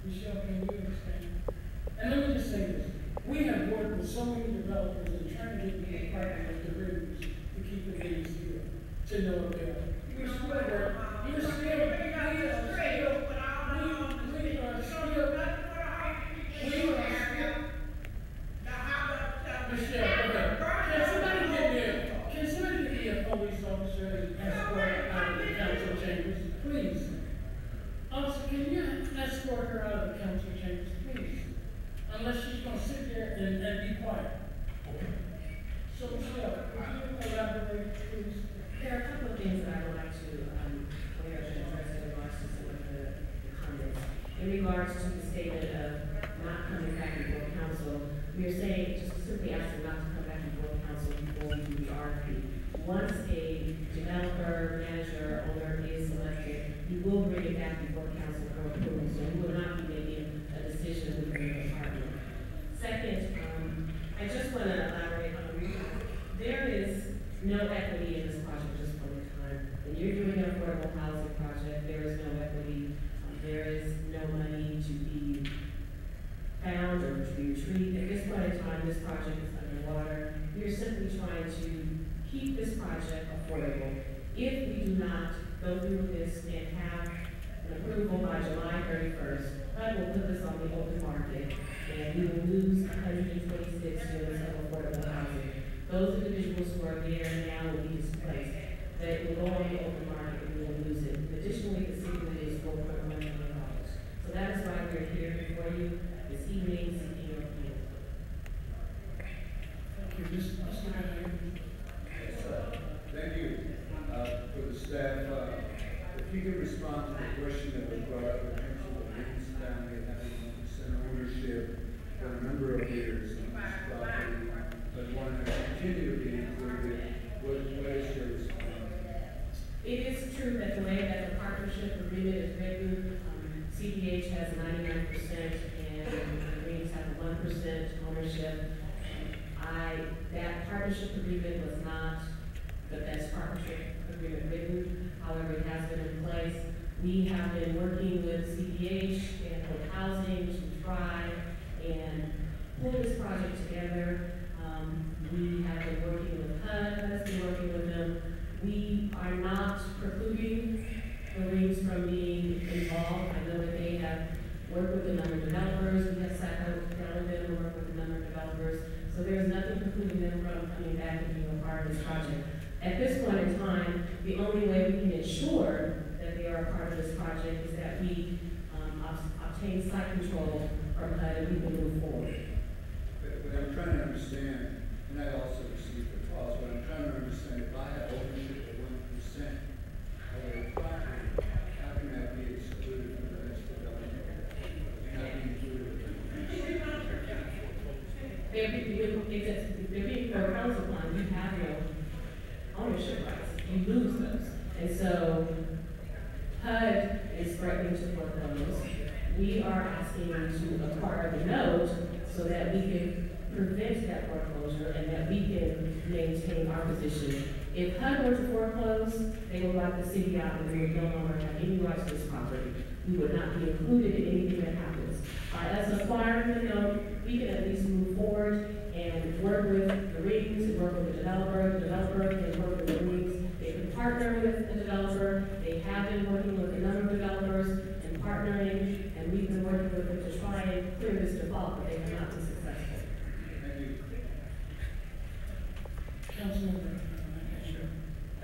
Michelle, can you explain? And let me just say this. We have worked with so many developers and trying to get the apartment with the rooms to keep the leaves here, to know if they're. You're still working. You're still. We are still. Michelle, okay. Can somebody get me a police officer and escort out of the council chambers, please? Officer, can you escort her out of the council chambers, please? Unless she's going to sit there and be quiet. So, Michelle, would you elaborate, please? There are a couple of things that I would like to address in regards to some of the comments. In regards to the statement of not coming back before council, we are saying, just simply asking not to come back before council before we do the RFP. Once a developer, manager, owner is selected, we will bring it back before council for approval. So we will not be making a decision within the department. Second, I just want to elaborate on the reason. There is no equity in this project at this point in time. When you're doing an affordable housing project, there is no equity. There is no money to be found or to be retrieved. At this point in time, this project is underwater. We are simply trying to keep this project affordable. If we do not go through this and have an approval by July 31st, that will put this on the open market, and we will lose 126 units of affordable housing. Those individuals who are there now will be displaced. They will go on the open market and we will lose it. Additionally, the city will lose $4.1 million. So that is why we're here before you this evening seeking your opinion. Thank you. Thank you for the staff. If you could respond to the question that was brought up in terms of the Williams family having 100% ownership for a number of years on this property, but want to continue to be included, what is your response? It is true that the way that the partnership agreement is written, CDH has 99% and the Greens have 1% ownership. That partnership agreement was not the best partnership agreement written. However, it has been in place. We have been working with CDH and with housing to try and pull this project together. We have been working with HUD, has been working with them. We are not precluding the Rings from being involved. I know that they have worked with a number of developers. We have sat down with them and worked with a number of developers. So there's nothing precluding them from coming back and being a part of this project. At this point in time, the only way we can ensure that they are a part of this project is that we obtain site control from HUD and we can move forward. But I'm trying to understand, and I also received the calls, but I'm trying to understand if I have ownership of 1% of a property, how can that be excluded from the next development? How can you include it? They're being foreclosed upon, you have no ownership rights, you lose those. And so HUD is threatening to foreclose. We are asking to acquire the note so that we can prevent that foreclosure and that we can maintain our position. If HUD were to foreclose, they will lock the city out and we would no longer have any rights to this property. We would not be included in anything that happens. By us acquiring the note, we can at least move forward and work with the Rings and work with the developer can work with the Rings. They can partner with the developer. They have been working with a number of developers and partnering, and we've been working with them to try and clear this default, but they have not been successful. Thank you. Councilmember.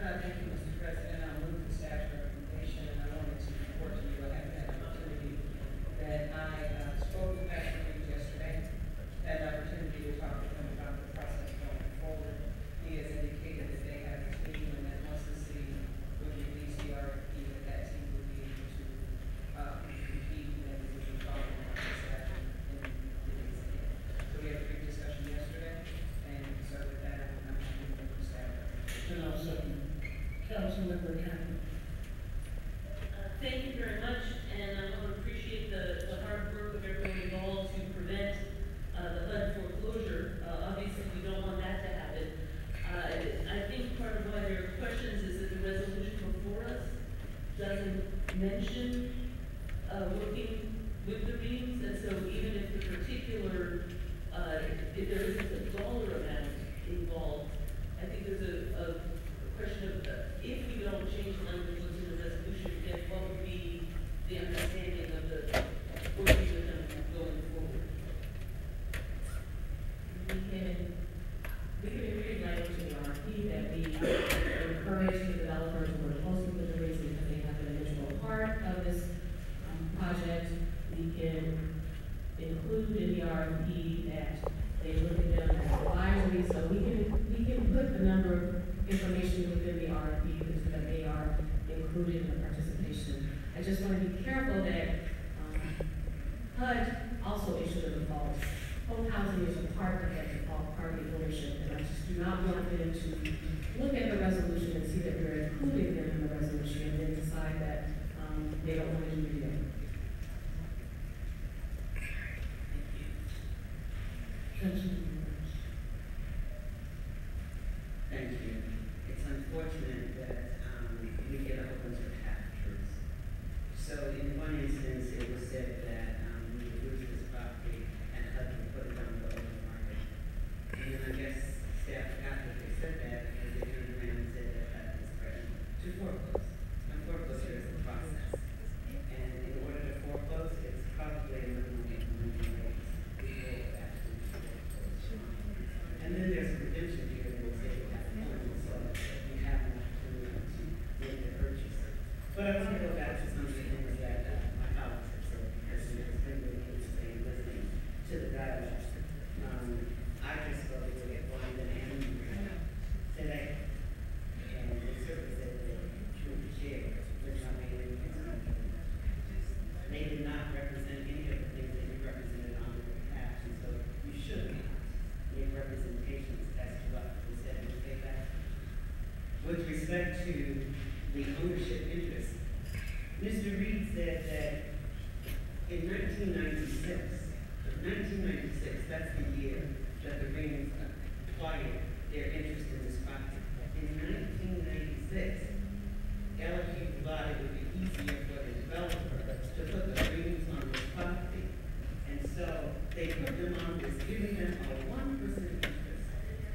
Thank you, Mr. President. I'll move the staff's recommendation, and I wanted to report to you I haven't had an opportunity that I spoke with Pastor Reeves yesterday, had an opportunity to talk with him about the process going forward. He has indicated that they have a team, and that once the city would release the RFP, that team would be able to compete and we would be following up with that in the days ahead. So we had a brief discussion yesterday, and so with that, I'm going to move the staff recommendation. And I'll second. Councilmember Campbell. Thank you very much, and I want to appreciate the hard work of everyone involved to prevent the HUD foreclosure. Obviously, we don't want that to happen. I think part of why there are questions is that the resolution before us doesn't mention working with the Reams, and so even if the particular, if there isn't a dollar amount involved, I think there's a question of, if we don't change the language within the resolution, then what would be the understanding of the working with them going forward? We can include language in the RFP that we encourage the developers to work closely with the Reams because they have an integral part of this project. We can include in the RFP that they look at them as advisory, so we can put the number of information within the RFP so that they are included in the participation. I just want to be careful that HUD also issued a default. Home housing is a part of that default, part of the ownership, and I just do not want them to look at the resolution and see that we're including them in the resolution and then decide that they don't want to do it. Thank you. It's unfortunate that we get a whole bunch of half-truths. So in one instance, it was said that we would lose this property and HUD would put it on the open market. And then I guess staff forgot that they said that because they turned around and said that HUD was threatened to foreclose. And foreclosure is a process. And in order to foreclose, it's probably a minimum ways before it actually foreclose. And then there's a redemption period in the state of California, so you have an opportunity to make the purchase. But I want to go back to some of the things that my colleagues have said, because it's been really interesting listening to the dialogue. I just spoke with one and today, and they certainly said that you share with my mayor. They did not represent any of the things that you represented on their behalf, and so you should not make representations as to what was said in the payback. With respect to the ownership interest, Mr. Reed said that in 1996, that's the year that the Reams acquired their interest in this property. In 1996, LFU thought it would be easier for the developer to put the Reams on this property. And so they put them on this, giving them a 1% interest.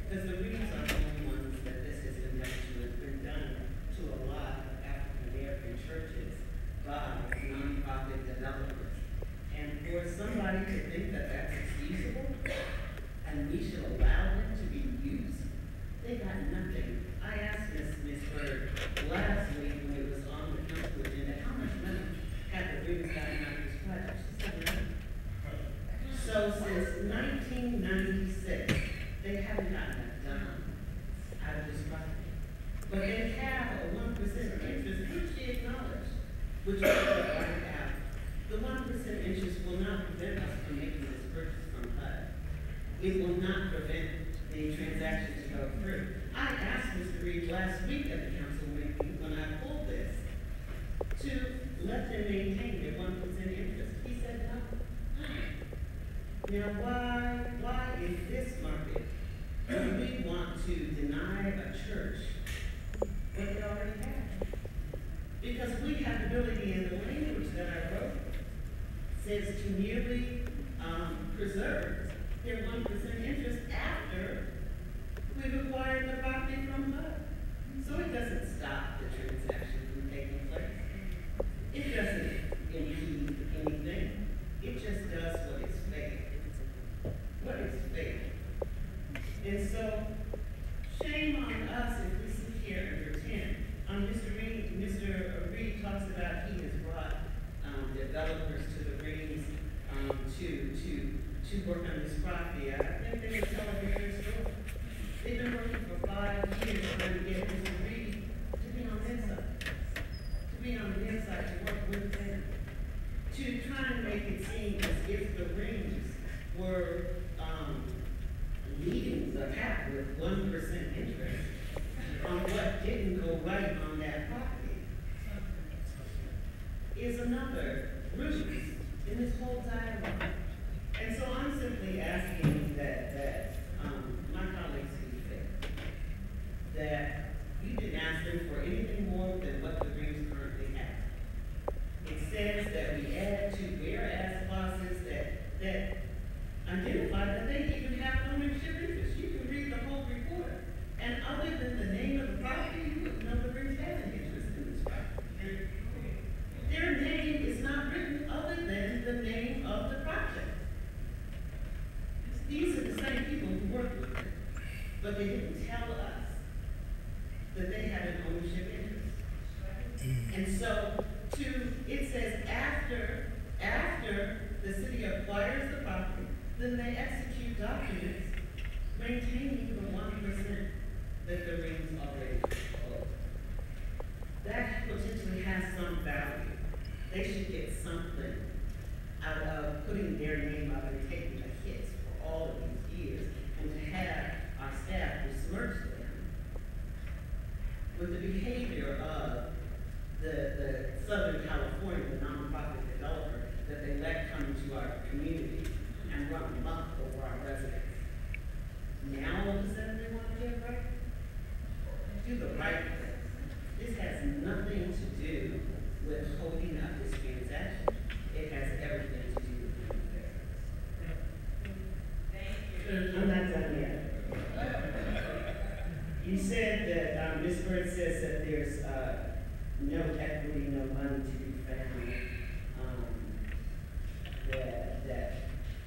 Because the Reams are the only ones that this has been done to. It's been done to a lot of African American churches by nonprofit developers. And for somebody to think that that's excusable and we should allow them to be used, they got nothing. I asked Ms. Bird last week when it was on the council agenda, how much money had the Reams gotten out of this project? She said nothing. So since 1996, they haven't gotten a dime out of this property. But they have a 1% interest, which they acknowledge, which is right out. The 1% interest will not prevent us from making this purchase from HUD. It will not prevent the transaction to go through. I asked Mr. Reed last week at the council meeting when I pulled this to let them maintain their 1% interest. He said no. Now, why in this market do we want to deny a church what they already have? Because we have the ability in the language that I wrote says to merely preserve their 1% interest after we've acquired the property from HUD. So it doesn't stop the transaction from taking place. It doesn't impede anything. It just does what is fair. What is fair? And so, shame on us if we sit here and pretend. Mr. Reed talks about he has brought developers to the Reams to work on this property. I think they would tell a different story. They've been working for 5 years trying to get Mr. Reed to be on their side. To be on their side, to work with them. To try and make it seem as if the Reams were leading the pack with 1% interest on what didn't go right on that property is another ruse in this whole dialogue. And so I'm simply asking that my colleagues be fair, that you didn't ask them for anything more than what the Reams currently have. It says that we add to their assets but they didn't tell us that they had an ownership interest. And so, it says after the city acquires the property, then they execute documents maintaining the 1% that the rings already hold. That potentially has some value. They should get something out of putting their name out and taking the hits for all of these years, and to have our staff besmirch them with the behavior of the Southern California, the nonprofit developer that they let come into our community and run amok over our residents. Now all of a sudden they want to do it right? Do the right thing. This has nothing to do with holding up this transaction. It has everything to do with the I'm not done yet. You said that Ms. Bird says that there's no equity, no money to be found. That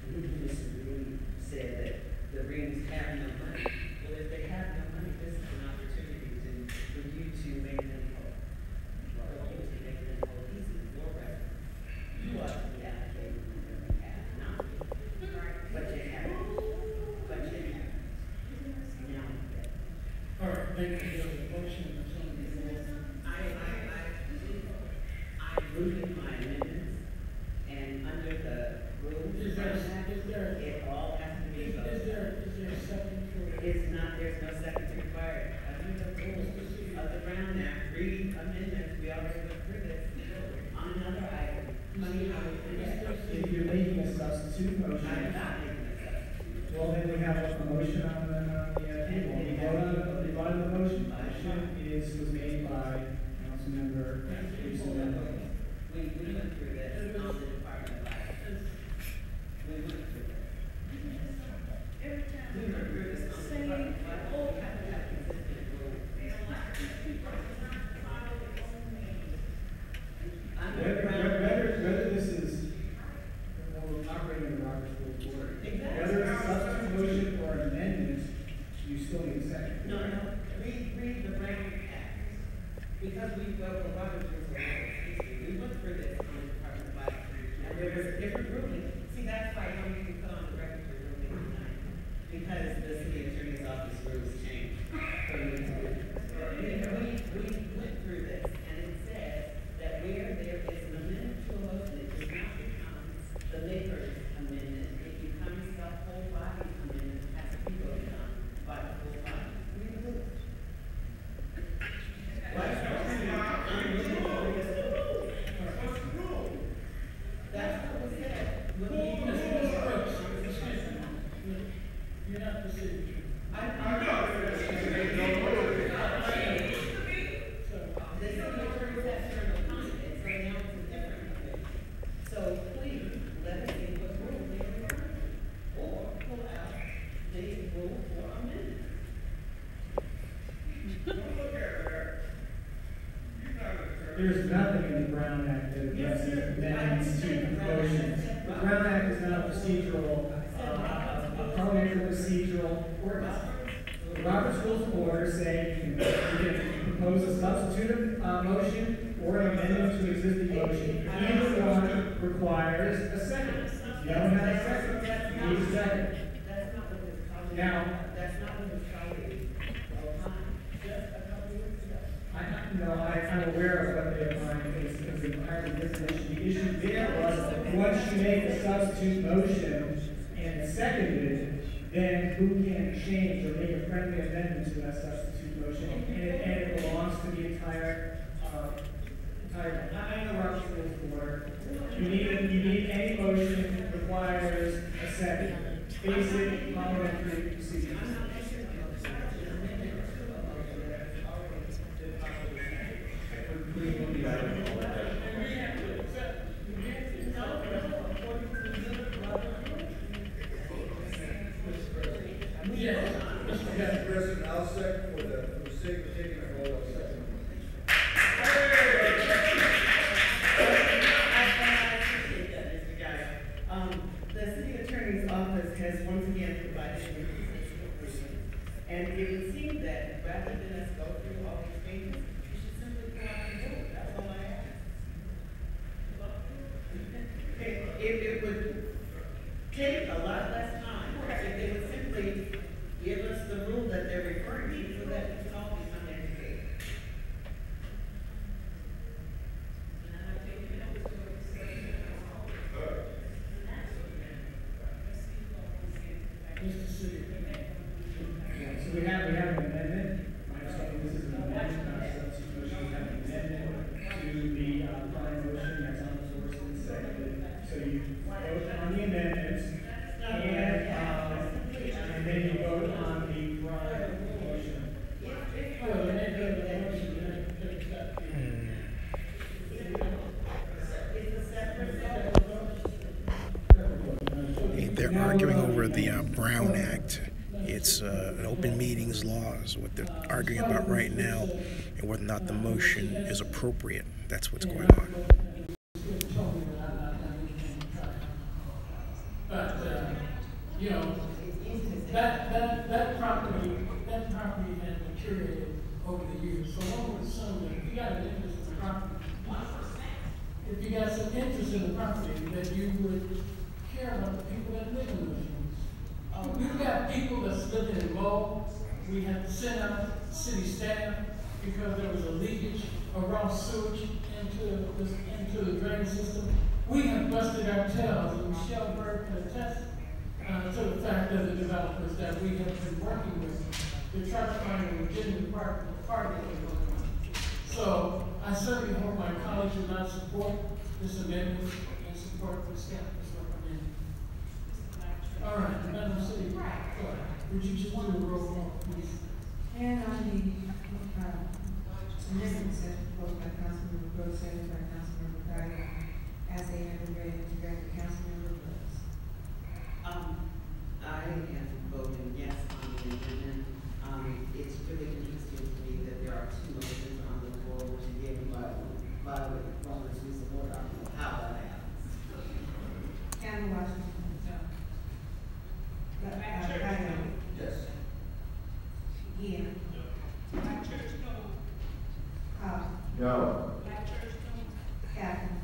Mr. Reed said that the rings have no money. Well, if they have no money, this is an opportunity for you to make them whole. For you to make them whole. These are your residents. You ought to be allocated on their behalf, not me. But you haven't. But you haven't. Now, All right, thank you for the motion. That's on the floor. I'm moving my amendments, and under the rules, Is there, it all has to be voted. is there a second for? It's not, there's no second required. Under the rules of the Brown Act, read amendments, we already went through this. On another item, money, how we forget. If you're making a substitute motion, I'm not making a substitute. well, then we have a motion on the table. We vote on the motion. The motion was made by Councilmember Lisa. We went through this on the Department of Life. We went through this. We went through this on the Department of Life. Oh, we have to have consistent rules. Whether this is, we're operating in Robert's Rules of Order. Exactly. Whether it's a substitute motion or an amendment, you still need a second. No, read the Brown Act. Because we go to Robert's Rules of Order. We went through this on the Department of Life. And there was a different ruling. See, that's why you don't even put on the record your ruling tonight. Because the city attorney's office rules changed. So we went through this, and it says that where there is an amendment to a motion, it does not become the maker's amendment. It becomes the whole body's amendment, it has to be voted on by the whole body. Read the rules. That's what was said. You're not the signature. So please, let us see what rule they are, or pull out the rule for amendment. There's nothing in the Brown Act that addresses amendments to the motion. The Brown Act is not a procedural, a parliamentary procedural ordinance. The Robert's Rules of Order say you can propose a substitute motion or an amendment to existing motion. Either one requires a second. You don't have a second, you need a second. That's not what this college. Now, That's not what this college. Just a couple weeks ago. I'm aware of what they're applying because the entirely different issue. The issue there was once you make a substitute motion and it's seconded, then who can change or make a friendly amendment to that substitute motion? And it belongs to the entire, I know Robert's Rules of Order. You need any motion requires a second. Basic parliamentary procedures. Mr. President, I'll second for the sake of taking a vote, I'll second. The city attorney's office has once again provided me And it would seem that rather than us go through all these pages, you should simply go out and do it. That's all I ask. It would take a lot less time if they would simply give us the rule that they're referring to so that we can all become educated. Mr. City. Yeah, so we have an amendment. My understanding this is an amendment, not a substitute motion. We have an amendment to the prior motion that's on the floor since seconded. So you vote on the amendments and then you vote on the prior motion. Well, the name of the motion, you have to accept. They're arguing over the Brown Act. It's an open meetings law is what they're arguing about right now, and whether or not the motion is appropriate. That's what's going on. But, you know, that property has deteriorated over the years. So one would assume that if you got an interest in the property, if you got some interest in the property, that you would care about the people that live in those units. We've got people that's living in Lowell. We had to send out city staff because there was a leakage of raw sewage into the drain system. We have busted our tails, and Michelle Burke can attest to the fact that the developers that we have been working with to try to find a legitimate part of the going on. So I certainly hope my colleagues will not support this amendment and support the staff that's recommended. All right, Madam City Clerk, would you just do a roll call, please? And on the amendments as proposed by Councilmember Brooks, seconded by Councilmember Dyer, as they have been read and directed Councilmember Brooks. I am voting yes on the amendment. It's really interesting to me that there are two motions on the floor, which again, by Robert's rules of order, I don't know how that happens. Cameron Washington. Yes. Ian. No. Catherine.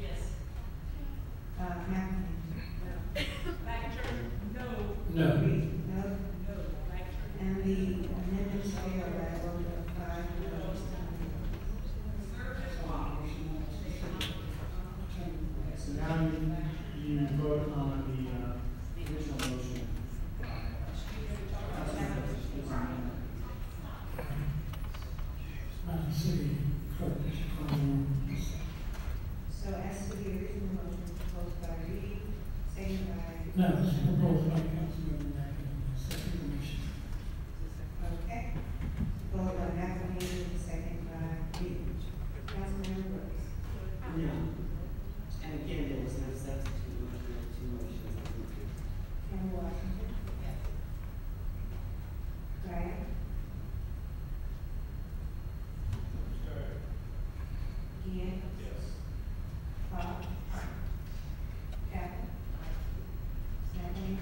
Yes. McNamee. No. No. And the amendments fail by a vote of 5 votes. So now you vote on the original motion. Madam City Clerk, would you call the roll, please? So as to the original motion proposed by Reed, seconded by. No, this is proposed by Councilmember McNamee, second motion. Okay. Vote by McNamee, seconded by Reed. Councilmember Brooks. No. And again, there was no substitute motion, there were two motions. Cameron Washington. Dyer. Ian. Cobb. Catherine. McNamee.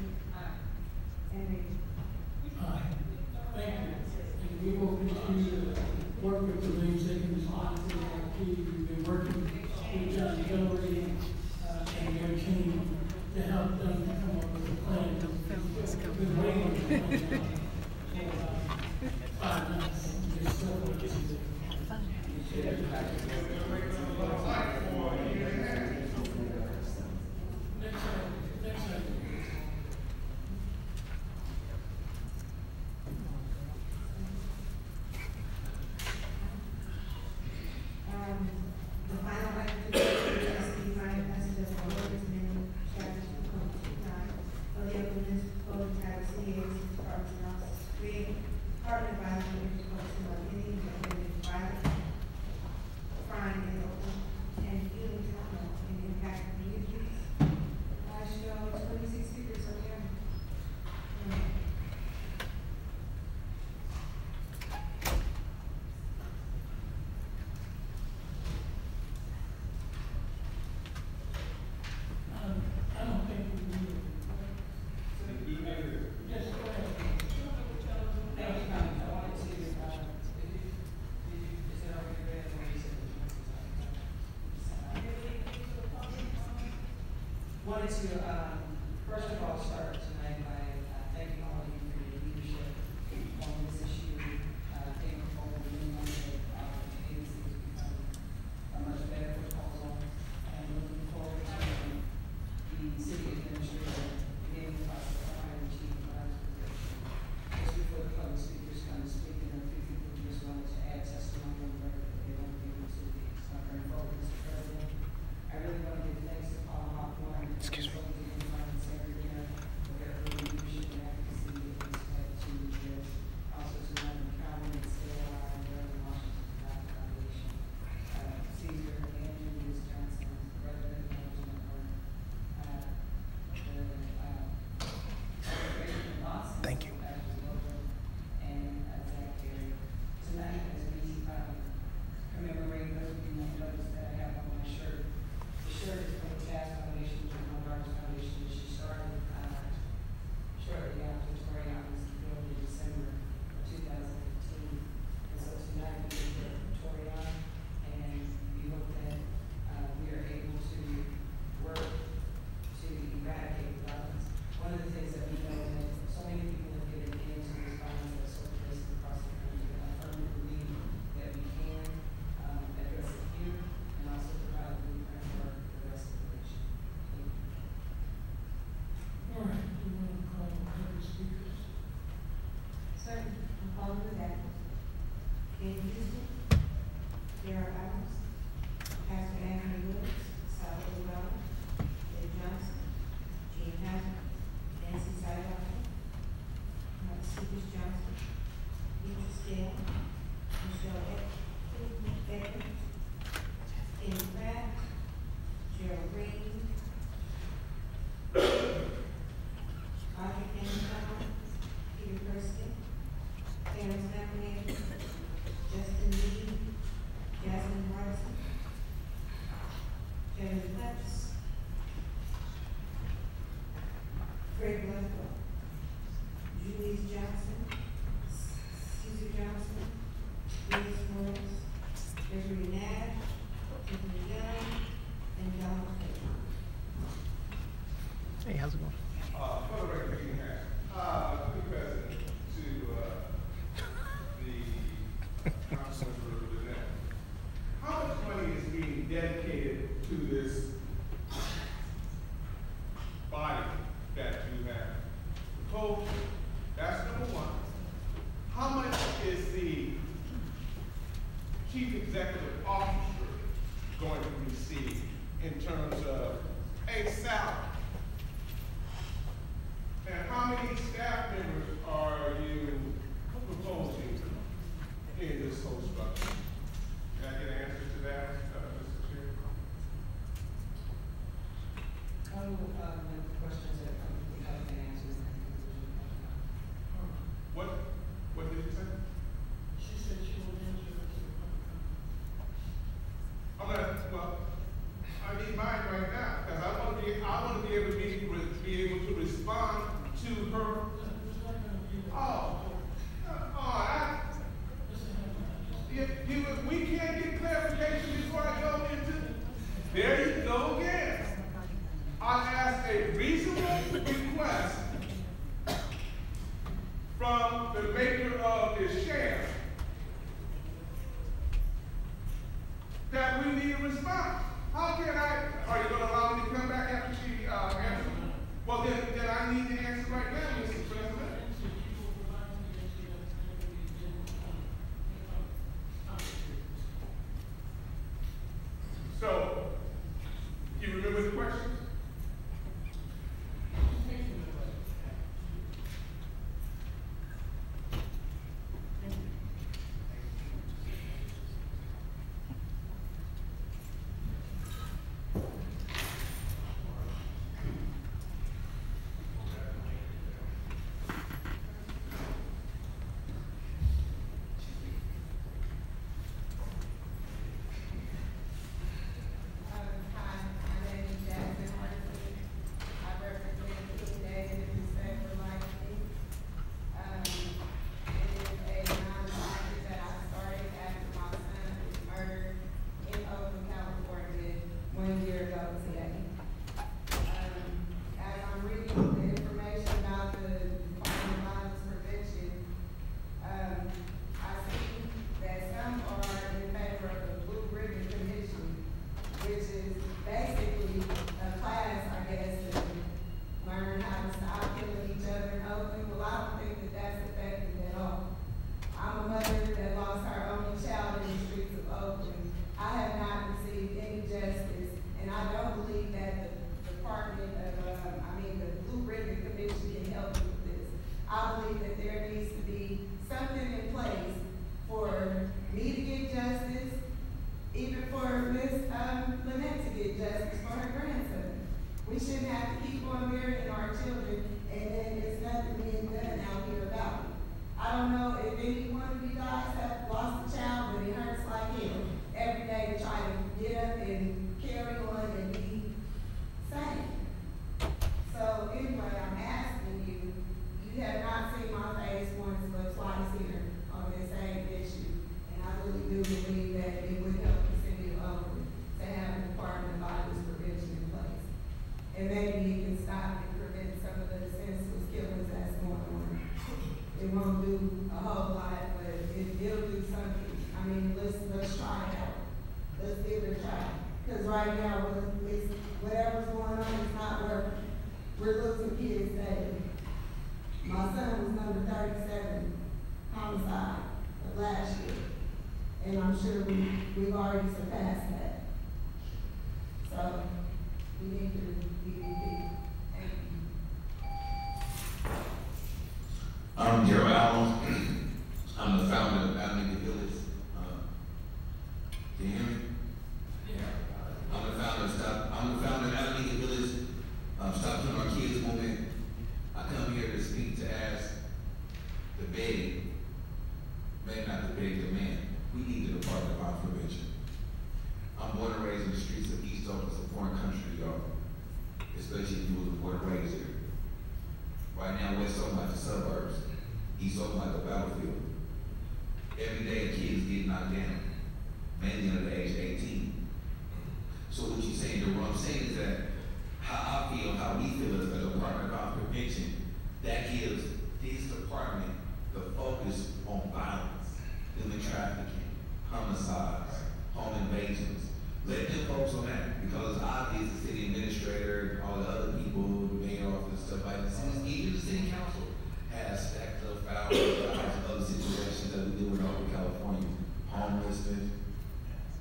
Wanted to, first of all, start tonight by thanking all of you for your leadership on this issue. Taking forward the money that agency has become a much better proposal, and looking forward to the city administrator beginning the process of hiring the chief of police position. Just before the public speakers come to speak, and a few people just wanted to add testimony on the record that they won't be able to bring forward, Mr. President. I really want to give thanks to Paul Hawthorne. Excuse me. For their early leadership and advocacy in these past 2 years. Also to Norman Cowan and Sarah and Reverend Washington Foundation. Caesar and Julius Johnson, President of Thank you. And Zach Gary. Tonight, as we commemorate those of you who notice that I have on my shirt. The shirt is from the Task Foundation, which is my daughter's foundation, that she started shortly after Tori was killed in December of 2015. And so tonight we give Tori and we hope that we are able to work to eradicate violence. One of the things that we know that so many people have given into this violence that's so pervasive across the country, and I firmly believe that we can address it here and also provide a blueprint for the rest of the nation. Thank you. All right, we want to call the public speakers. Sir, I'm calling the back. Ken Houston, Darrell Adams, Pastor Anthony Woods, Salvador Rivera, Ed Johnson, Gene Hazard, Nancy Sidewalker, Stevens Johnson, Peter Steele, Michelle Edwards, Ken Pratt, Gerald Green, Audrey Kennesaw, Peter Persky, Terrence McNair, Justin Lee, Jasmine Morrison, Kevin Putz, Fred Bledsoe, Julius Johnson, Caesar Johnson, Louis Morris, Gregory Nash, Tiffany Young, and Donald Taylor. Hey, how's it going? For the record, you have, Mr. President, to the councilman representative, how much money is being dedicated to this body that you have proposed? That's number one. How much is the chief executive officer going to receive in terms of a salary? And how many staff members are you proposing in this whole structure? Can I get an answer to that, Mr. Chair? I will, the questions that come, we have been answered. What did you say? She said she will answer it to the public. I'm not, well, I need mine right now, because I want to be able to be able to respond to her. We can't get clarification before I go into. There you go again. I asked a reasonable request from the maker of this sham that we need a response. How can I? Are you going to allow me to come back after she answers? Well, then I need the answer right now, Mr. President. So, you remember the question? children, and then it's nothing being done out here about it. I don't know if any one of you guys have lost a child, but it hurts like hell every day to try to get up and carry on and be sane. So anyway, I'm asking you, you have not seen my face once but twice here on this same issue. And I really do believe that it would help the city of Oakland to have a Department of Violence Prevention in place. And maybe it can stop and prevent some of the senseless killings that's going on. It won't do a whole lot, but it'll do something. I mean, let's try it out. Let's give it a try. Because right now, whatever's going on is not working. We're losing kids daily. My son was number 37 homicide of last year. And I'm sure we've already surpassed that. So, we need to DVP. Thank you. I'm Gerald Allen. I'm the founder of Alameda Village. Can you hear me? Yeah. I'm the founder of Alameda Village. Stop Killing Our Kids movement. I come here to speak to ask, to beg, maybe not to beg, demand. We need the Department of Violence Prevention. I'm born and raised in the streets of East Oakland. It's a foreign country, y'all. Especially if you was born and raised here. Right now, West Oakland like the suburbs. East Oakland like a battlefield. Every day, a kid is getting knocked down, mainly under the age of 18. So what you're saying, what I'm saying is that how I feel, how we feel as the Department of Violence Prevention, that gives this department the focus on violence, human trafficking, homicides, home invasions. Let them focus on that, because it's obvious the city administrator, all the other people, the mayor office, stuff like that, even the city council has stacked up files and other situations that we deal with over California, homelessness,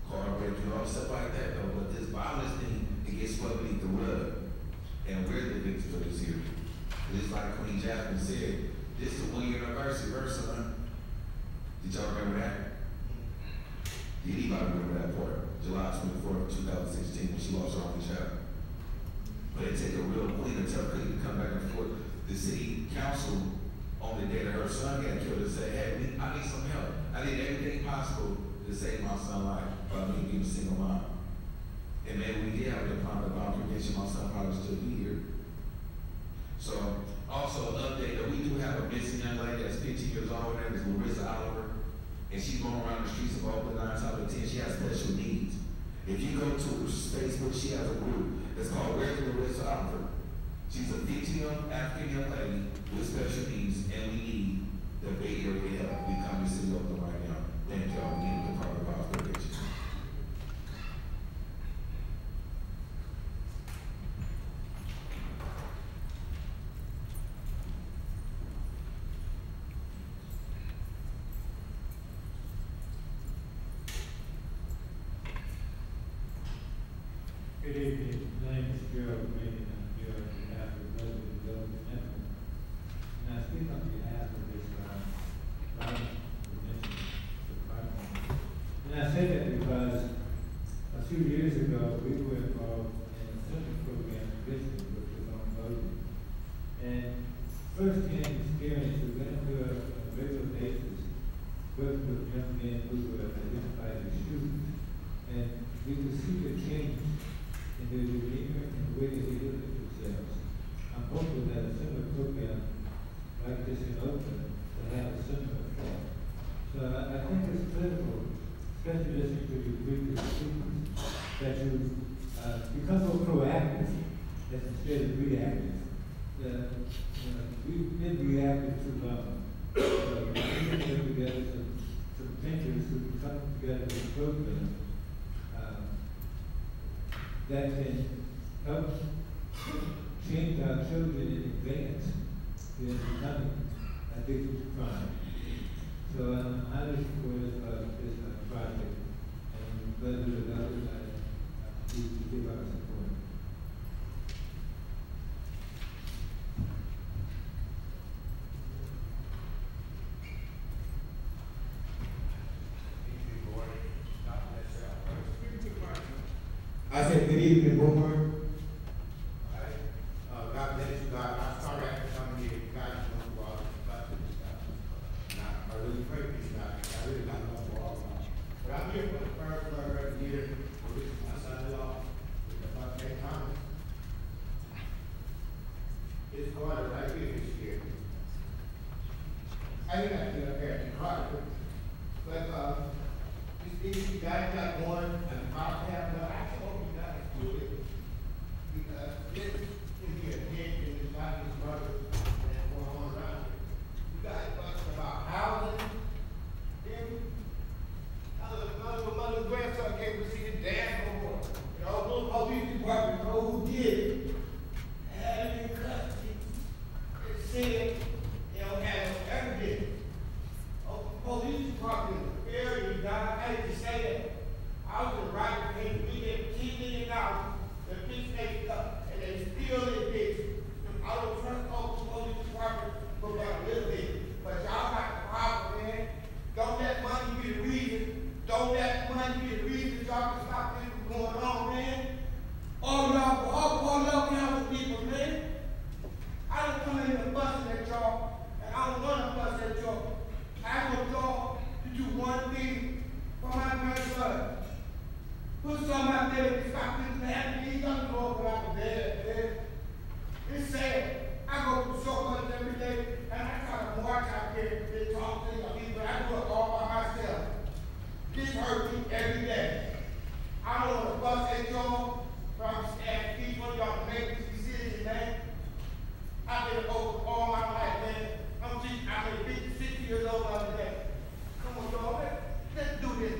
car breaking, all stuff like that though. But this violence thing, it gets swept beneath the rug. And we're the victims of this here. Just like Queen Jasmine said, this is the 1 year anniversary of her son. Did y'all remember that? Did anybody remember that part? July 24th, 2016, when she lost her only child. But it took a real queen, a tough queen to come back and forth. The city council, on the day that her son got killed, and said, hey, I need some help. I did everything possible to save my son's life by me being a single mom. And maybe we did have a Department of Violence Prevention, my son probably still be here. So, also an update that we do have a missing young lady that's 15 years old. Her name is Larissa Oliver. And she's going around the streets of Oakland 9 times out of 10. She has special needs. If you go to her Facebook, she has a group. It's called Where's Larissa Oliver? She's a 15-year-old African young lady with special needs, and we need the Bay Area help. We come to City of Oakland right now. Thank y'all. We need the Department of Violence Prevention. Good evening. My name is Gerald Green, and I'm here on behalf of the Resident Development Network. And I speak on behalf of this violence prevention department. And I say that because a few years ago, we were involved in a similar program in Richmond, which was on voting. And first-hand experience, we went through on a regular basis, working with young men who were identified as shooters. And we could see the change in their demeanor and the way that they look at themselves. I'm hopeful that a similar program like this in Oakland will have a similar effect. So I think it's critical, especially listening to your previous speakers, that you become more proactive instead of reactive. We've been reactive too long. So we need to get together some thinkers who can come together with a program that can help change our children in advance in becoming addicted to crime. So I'm highly supportive of this project, and whether the others I need to give our support. I said good evening, Boomer. God bless you, God. I didn't have to get up there and cry, but these guys got going, and the problem have, but I told you guys to do it. Because this can be a hit in this body of brothers that's going on around here. You guys talking about housing, then another mother's grandson can't receive his dad no more. You know, little police department know who did it. Had him in custody. It said they don't have no evidence. Police department is very God. I hate to say that. I was in the right to pay $10 million. The bitch makes up, and they still in this. I don't trust the police department for about a little bit. But y'all got the problem, man. Don't let money be the reason. Don't let money be the reason y'all can stop this from going on, man. All y'all council people, man. I don't come in here busting at y'all, and I don't want to bust at y'all. I want y'all to do one thing for my grandson. Put something out there to stop this from happening. He's gonna grow up without the dad, man. It's sad. I go through so much every day, and I try to march out there and talk to y'all people. I do it all by myself. This hurts me every day. I don't want to bust at y'all, but I'm just asking each one of y'all to make these decisions, man. I've been over all my life, man. I'm 56 years old the other day. Come on, y'all, let's do this.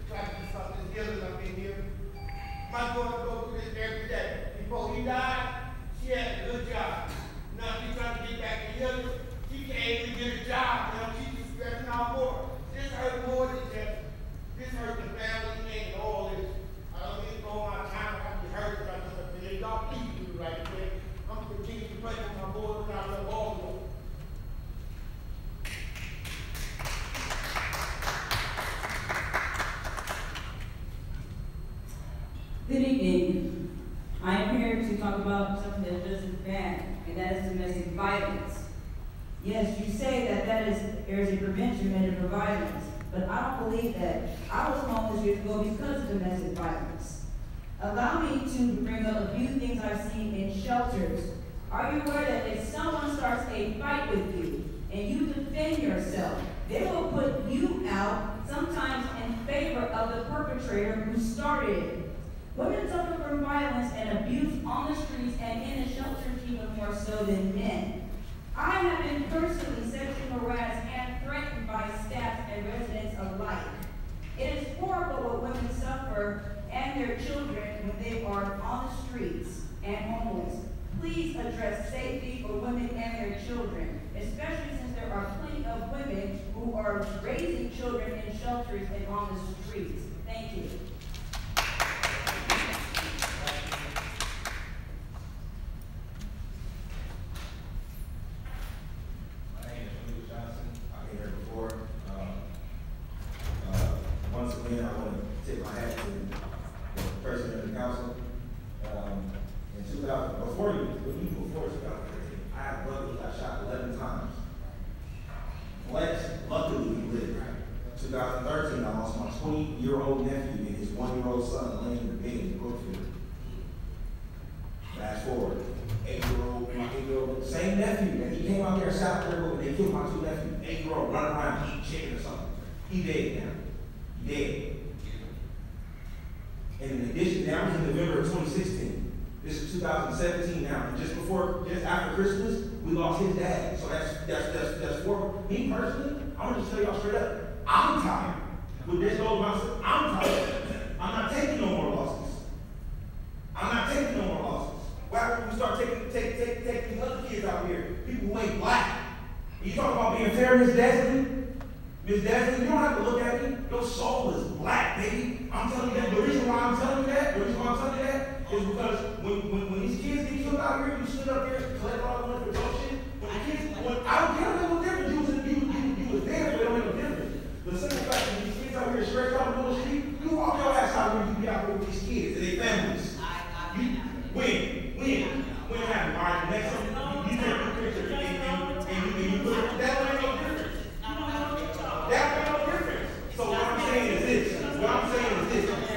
Try to do something healing up in here. My daughter goes through this every day. Before he died, she had a good job. Now she's trying to get back to healing. She can't even get a job. You know, she's just stressing out more. This hurt more than just, this hurt the family and all this. I don't need to go my time. I have to hurt something. Y'all please do the right thing. I'm going to continue to pray for my boys when I love all of them. Good evening. I am here to talk about something that's just as bad, and that is domestic violence. Yes, you say that there is a prevention measure for violence, but I don't believe that. I was homeless years ago because of domestic violence. Allow me to bring up a few things I've seen in shelters. Are you aware that if someone starts a fight with you and you defend yourself, they will put you out, sometimes in favor of the perpetrator who started it? Women suffer from violence and abuse on the streets and in the shelters even more so than men. I have been personally sexually harassed and threatened by staff and residents alike. It is horrible what women suffer and their children when they are on the streets and homeless. Please address safety for women and their children, especially since there are plenty of women who are raising children in shelters and on the streets. Thank you. Once again, I want to tip my hat to the president of the council. In 2000, before 2013, I had a brother who got shot 11 times. Flex, luckily he lived. 2013, I lost my 20-year-old nephew and his 1-year-old son laying in the bed in Brookfield. Fast forward, 8-year-old, same nephew that he came out there in South Carolina and they killed my 2 nephews. 8-year-old running around eating chicken or something. He dead now. Dead. And in addition, that was in November of 2016. This is 2017 now. And just after Christmas, we lost his dad. So that's for me personally. I'm gonna just tell y'all straight up. I'm tired. With this goes myself, I'm tired. I'm not taking no more losses. I'm not taking no more losses. Why would we start taking these other kids out here? People who ain't black. You talk about being fair, Miss Desley? Miss Desley, you don't have to look at me. Your soul is black, baby. I'm telling you that. The reason why I'm telling you that, is because when these kids get killed out here, you stood up here and collect all the money for your shit. I don't care what no difference. You was there, but it don't make no difference. The simple fact that these kids out here stretched out on the street, you walk your ass out here and you be out here with these kids and their families. When happened? All right, the next one, you take a picture and you put it, that don't make no difference. That makes no difference. So what I'm saying is this.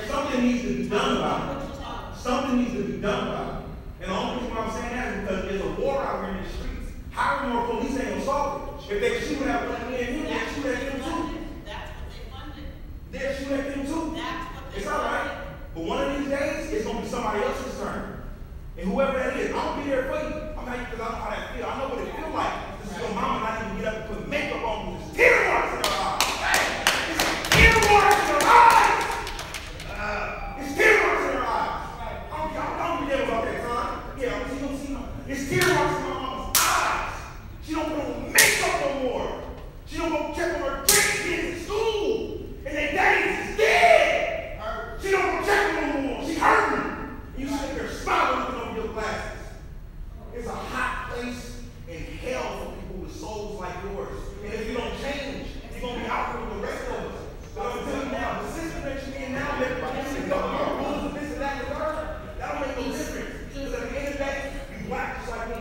Something needs to be done about it. Something needs to be done about it. And the only reason why I'm saying that is because there's a war out here in the streets. Hiring more police ain't gonna solve it. If they see what happened I'm gonna be there for you. I'm happy because I know how that feels. I know what it feels like. This is your mama not even get up and put makeup on you. There's tear marks in her eyes. There's tear marks in her eyes. It's tear marks in her eyes. I don't be there about that, son. Yeah, you don't see. It's tear marks in my mama's eyes. She don't put on makeup no more. She don't go check on her grandkids in school. And their daddies is dead. She don't go check on them no more. She hurting. You sit there smiling looking over your glasses. It's a hot place in hell for people with souls like yours. And if you don't change, you're going to be out here with the rest of us. But I'm telling you now, the system that you're in now, that you got rules and this and that and the third, that don't make no difference. Because at the end of the day, you black just like me.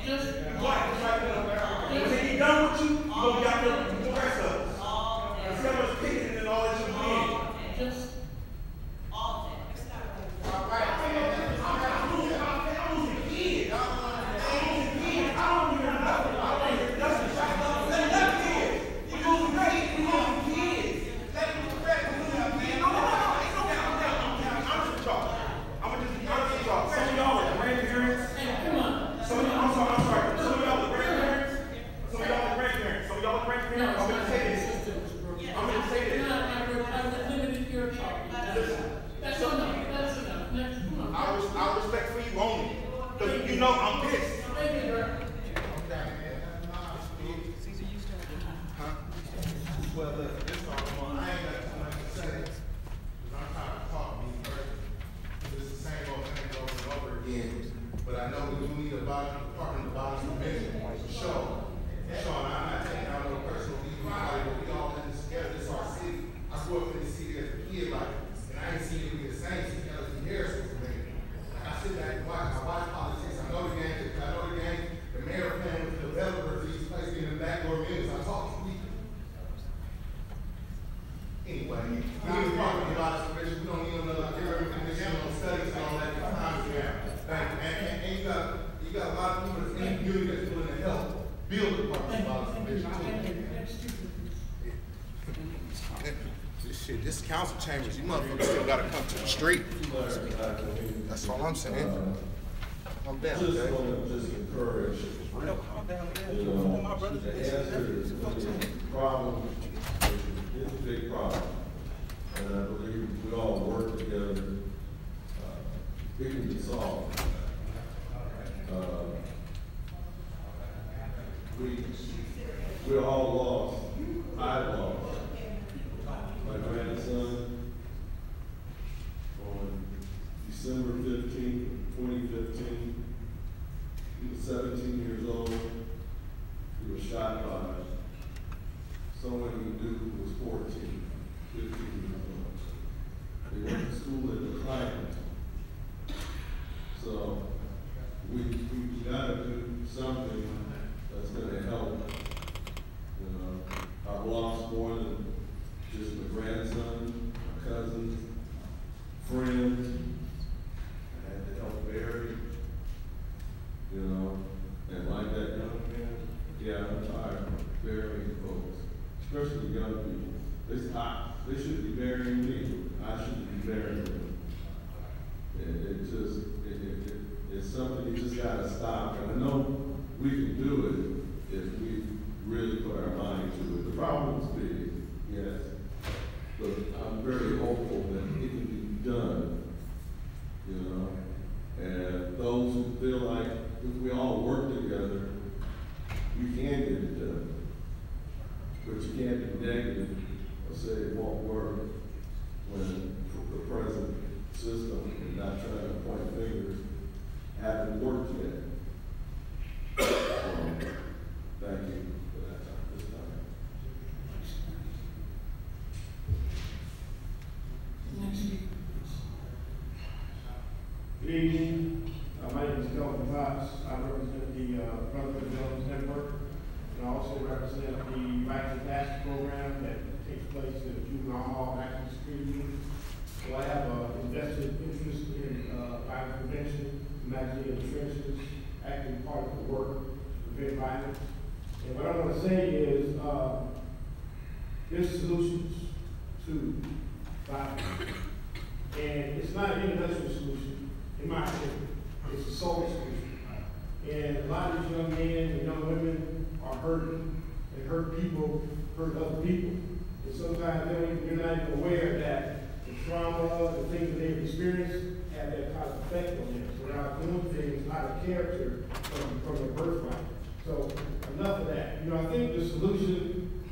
You black just like me. When they get done with you, you're going to be out there with the rest of us. There's so much picking and all that you're doing. I respect for you only. Because you know I'm pissed. Well, look, this is all I ain't got too much to say. Because I'm trying to talk to me first. It's the same old thing over and over again. But I know we do need a part in the body division for sure. Sean, I'm not taking out no personal view, but we all in this together. This is our city. I grew up in this city as a kid, like, and I ain't seen it be the same since Ellis Harris was made. Like, I sit back and watch. I watch politics. I know the game. The mayor playing with the developers of these places in the backdoor meetings. I talk to people. Anyway, we need to talk about this commission. We don't need another commission on studies and all that time now. And you got a lot of people that's in the community that's willing to help build the parking lot commission too. Shit, this council chambers, you motherfuckers still gotta come to the street. That's all I'm saying. I'm down, just want to encourage, you know, the answer is a problem, it's a big problem. And I believe if we all work together, it can be solved. We all lost. I lost my grandson on December 15th, 2015. He was 17 years old. He was shot by someone he knew who was 14, 15 years old. They went to school at the Climate. So we got to do something that's going to help. You know, I've lost more than just my grandson, my cousins, friends. I had to help bury, you know, and like that young man, yeah, I'm tired of burying folks, especially young people. They should be burying me. I shouldn't be burying them. It's something you just gotta stop. And I know we can do it if we really put our mind to it. The problem's big, yes, but I'm very hopeful that it can be done, you know. And those who feel like if we all work together, we can get it done. But you can't be negative or say it won't work when the present system, and not trying to point fingers, haven't worked yet. So, thank you for that time, this time. Good evening. My name is Kelvin Fox. I represent the Brotherhood Development Network, and I also represent the Rights and Passion program that takes place at Juvenile Hall National Security Unit. So I have invested interest in violence prevention, managing the trenches, acting part of the work to prevent violence. And what I want to say is there's solutions to violence. And it's not an individual solution, in my opinion. It's a social solution. hurt other people. And sometimes you're not even aware that the trauma, the things that they've experienced have that kind of effect on them. So they're out doing things out of character from their birthright. So enough of that. You know, I think the solution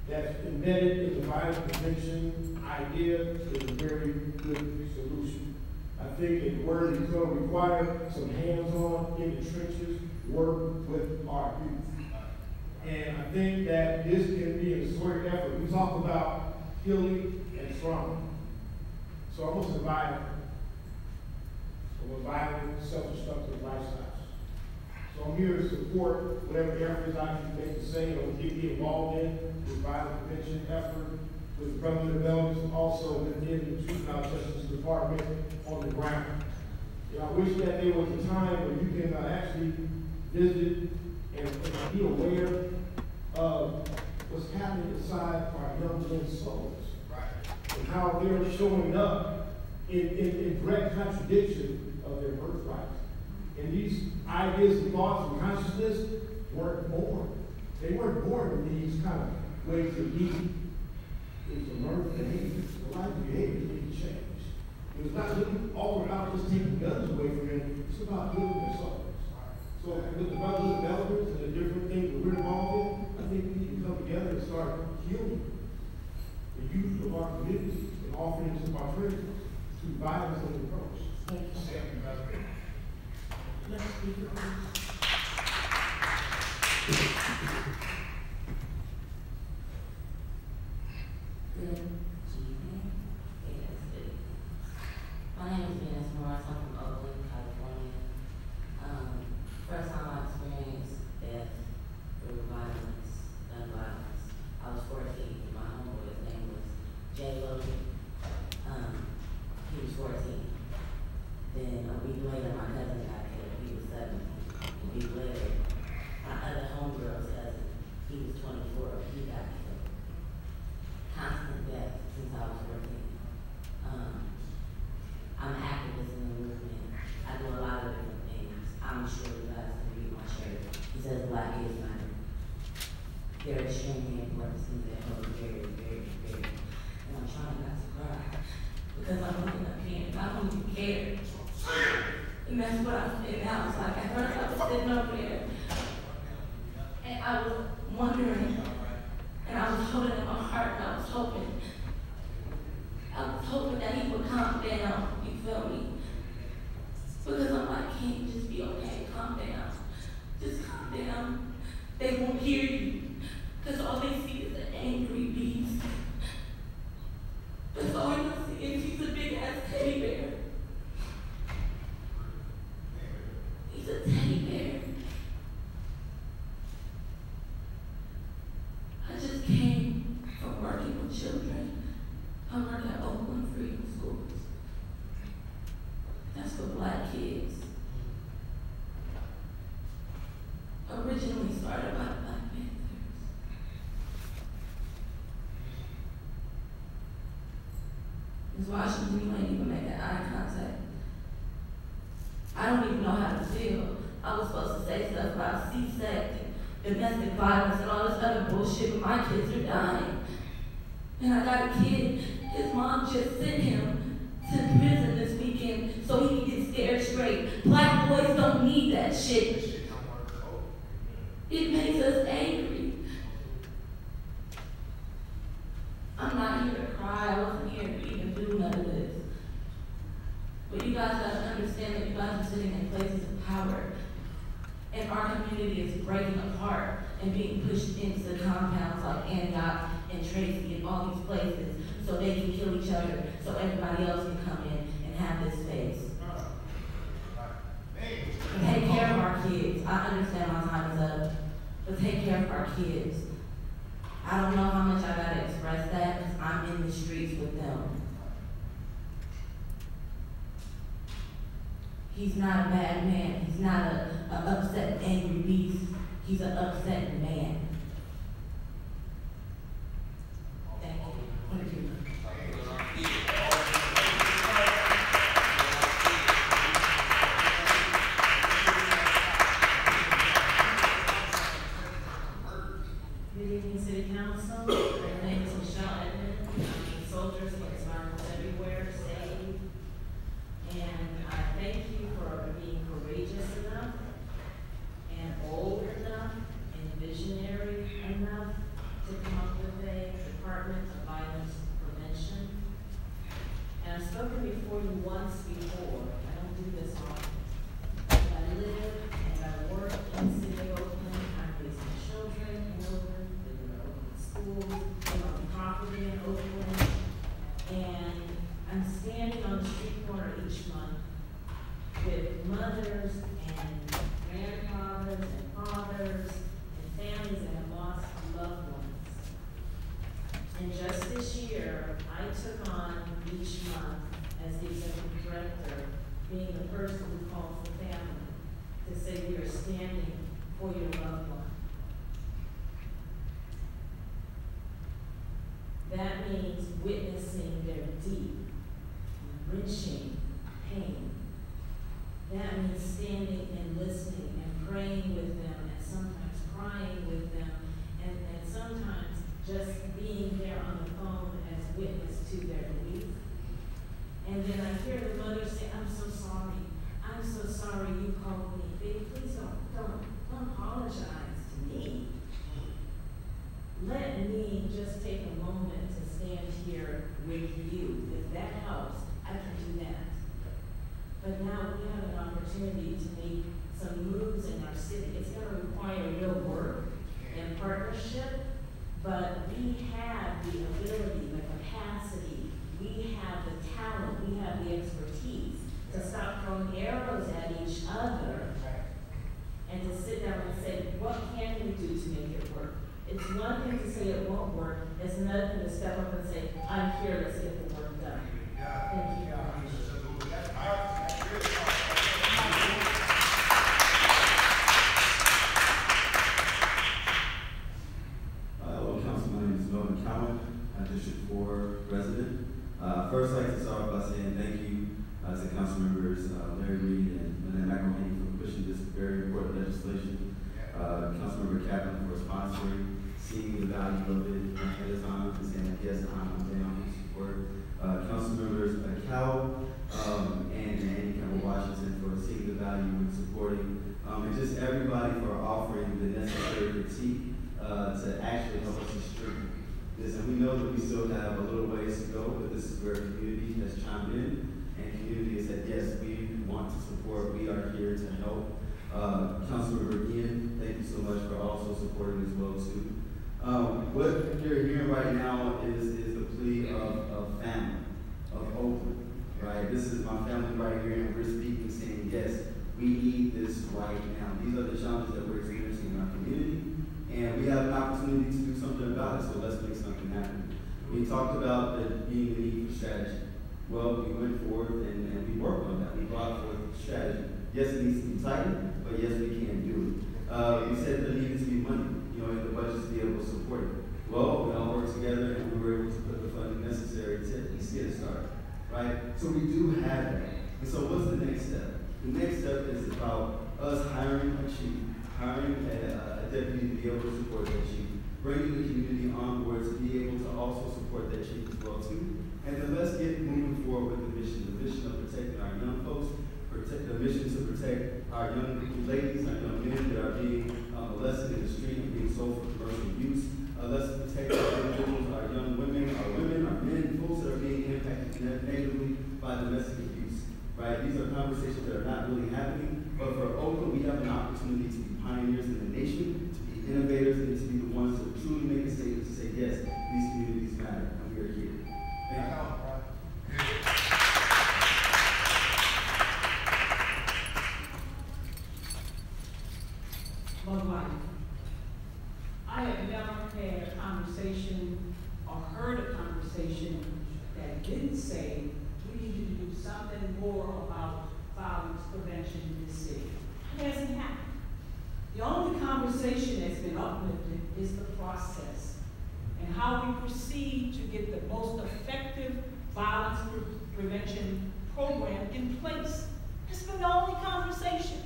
that's embedded in the violence prevention idea is a very good solution. I think the word is going to require some hands-on in the trenches work with our youth. And I think that this can be a sort of effort. We talk about healing and trauma. So I'm going to survive violent, self-destructive lifestyles. So I'm here to support whatever efforts I can make to say or get involved in with violence prevention effort, with brotherly development, also within the juvenile justice department on the ground. You know, I wish that there was a time where you can actually visit and be aware of what's happening inside our young men's souls. Right. And how they're showing up in direct contradiction of their birthright. And these ideas and thoughts and consciousness weren't born. They weren't born with these kind of ways of being. It was a learned behavior. The life behavior need to change. It was not really all about just taking guns away from them. It's about healing their souls. So with the brotherly developments and the different things that we're involved in, I think we need to come together and start healing the youth of our community and offering to our friends through violence and approach. Thank you. Next speaker, please. Good evening. My name is Venus Morris. I'm from Oakland, California. First time I experienced death through violence, gun violence. I was 14. My homeboy's name was Jay Logan. He was 14. Then a week later, my cousin got killed. He was 17. A week later, my other homegirl's cousin, he was 24. He got killed. Constant death since I was 14. I'm an activist in the movement. I do a lot of different things. I'm sure you guys can read my shirt. It says Black Lives Matter. They're extremely important to me. They hold very, very, very. And I'm trying not to cry because I'm looking up here and I don't even care. And that's what I said. I was like, at first I was sitting over there and I was wondering and I was holding in my heart and I was hoping that he would calm down, you feel me? Because I'm like, can't you just be okay? Calm down. Just calm down. They won't hear you. Because all they see is an angry beast. That's all you see, and he's a big ass teddy bear. He's a teddy bear. I just came from working with children. I work at Oakland Freedom Schools. That's for Black kids. Originally started by Black Panthers. Ms. Washington, you ain't even making eye contact. I don't even know how to feel. I was supposed to say stuff about C-sex and domestic violence and all this other bullshit, but my kids are dying. And I got a kid, his mom just sent him to prison this weekend so he can get scared straight. Black boys don't need that shit. It makes us angry. I'm not here to cry. I wasn't here to even do none of this. But you guys gotta understand that you guys are sitting in places of power. And our community is breaking apart and being pushed into compounds like Antioch and Tracy and all these places so they can kill each other so everybody else can come in and have this space. Take care of our kids. I understand my time is up, but take care of our kids. I don't know how much I gotta express that because I'm in the streets with them. He's not a bad man. He's not an upset, angry beast. He's an upset man. Thank you. Thank you. Good evening, City Council. standing for your loved one. That means witnessing their deep, wrenching pain. That means standing and listening and praying with them, and sometimes crying with them, and sometimes just being there on the phone as witness to their grief. And then I hear the mother say, I'm so sorry. I'm so sorry you called me. Baby, please don't apologize to me. Let me just take a moment to stand here with you. If that helps, I can do that. But now we have an opportunity to make some moves in our city. It's going to require real work and partnership, but we have the ability, the capacity, we have the talent, we have the expertise to stop throwing arrows at each other and to sit down and say, what can we do to make it work? It's one thing to say it won't work, it's another thing to step up and say, I'm here, let's get the work done. Thank you. Hello, Council. My name is Melvin Cowan. I'm District 4 resident. First, I'd like to start by saying thank you to Council members Larry Reed and Lynette McElhaney for pushing this very important legislation. Councilmember Kaplan for sponsoring, seeing the value of it ahead of time, and saying, yes, I'm down to support. Council members Cal and Andy Campbell Washington for seeing the value and supporting, and just everybody for offering the necessary critique to actually help us to strengthen this. And we know that we still have a little ways to go, but this is where community has chimed in, and community has said, yes, we want to support, we are here to help. Councilmember again, thank you so much for also supporting as well too. What you're hearing right now is the plea of family, of Oakland, right? This is my family right here, and we're speaking, saying, yes, we need this right now. These are the challenges that we're experiencing in our community, and we have an opportunity to do something about it, so let's make something happen. We talked about there being the need for strategy. Well, we went forward and we worked on that. We brought forth strategy. Yes, it needs to be tightened, but yes, we can do it. We said there needed to be money, in the budget to be able to support it. Well, we all worked together and we were able to put the funding necessary to at least get it started, right? So we do have that. And so what's the next step? The next step is about us hiring a chief, hiring a deputy to be able to support that chief, bringing the community on board to be able to also support that chief as well too. And then let's get moving forward with the mission of protecting our young folks, the mission to protect our young ladies, our young men that are being molested in the street and being sold for commercial use. Let's protect our individuals, our young women, our men, folks that are being impacted negatively by domestic abuse. Right? These are conversations that are not really happening, but for Oakland, we have an opportunity to be pioneers in the nation, to be innovators, and to be the ones to truly make a statement to say, yes, these communities matter, and we are here. Thank you. I have never had a conversation or heard a conversation that didn't say we need to do something more about violence prevention in this city. It hasn't happened. The only conversation that's been uplifted is the process and how we proceed to get the most effective violence prevention program in place. It's been the only conversation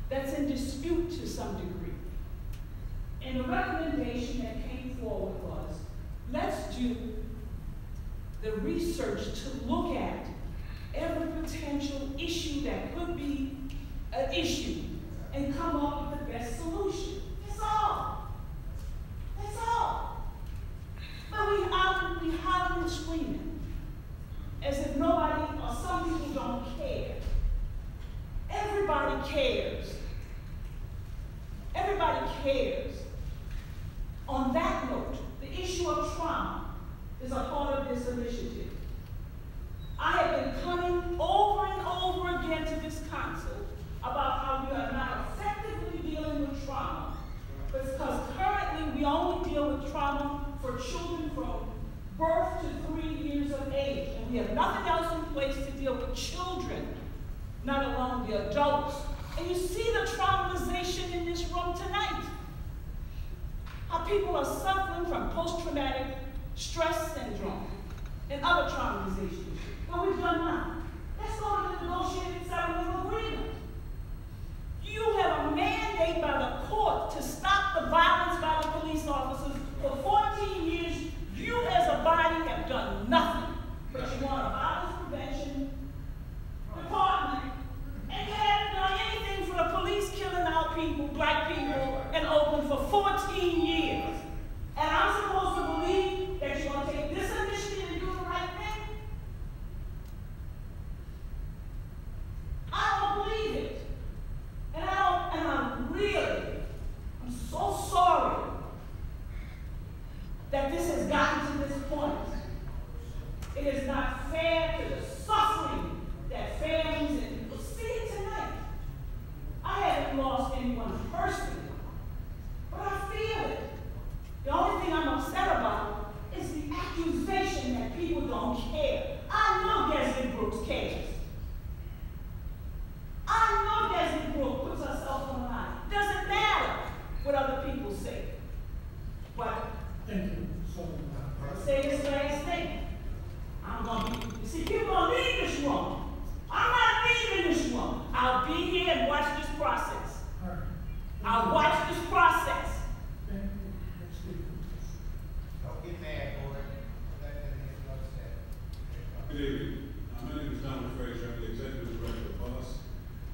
that's in dispute to some degree. And the recommendation that came forward was, let's do the research to look at every potential issue that could be an issue and come up with the best solution. That's all. That's all. But we hollering and screaming as if nobody or some people don't care. Everybody cares. Everybody cares. On that note, the issue of trauma is a part of this initiative. I have been coming over and over again to this council about how we are not effectively dealing with trauma, because currently we only deal with trauma for children from birth to 3 years of age, and we have nothing else in place to deal with children, not alone the adults. And you see the trauma this room tonight. How people are suffering from post-traumatic stress syndrome and other traumatizations. What we've done now, let's go to the negotiated settlement agreement. You have a mandate by the court to stop the violence by the police officers. For 14 years, you as a body have done nothing. But you want a violence prevention department, and you haven't done anything for the police killing our people, black people, in Oakland for 14 years. And I'm supposed to believe that you're going to take this initiative and do the right thing? I don't believe it. And I'm so sorry that this has gotten to this point. It is not fair to the suffering that families and people see it tonight. I haven't lost anyone personally, but I feel it. The only thing I'm upset about is the accusation that people don't care. I know Desmond Brooks cares. I know Desmond Brooks puts herself on the line. Doesn't matter what other people say. But Thank you. I'll say this last thing. I'm gonna be, you see, people gonna leave this room. I'm not leaving this room. I'll be here and watch this process. I'll watch this process. Don't get mad, boy. Let that make you upset. Good evening. My name is Donald Frazier. I'm the executive director of BOSS.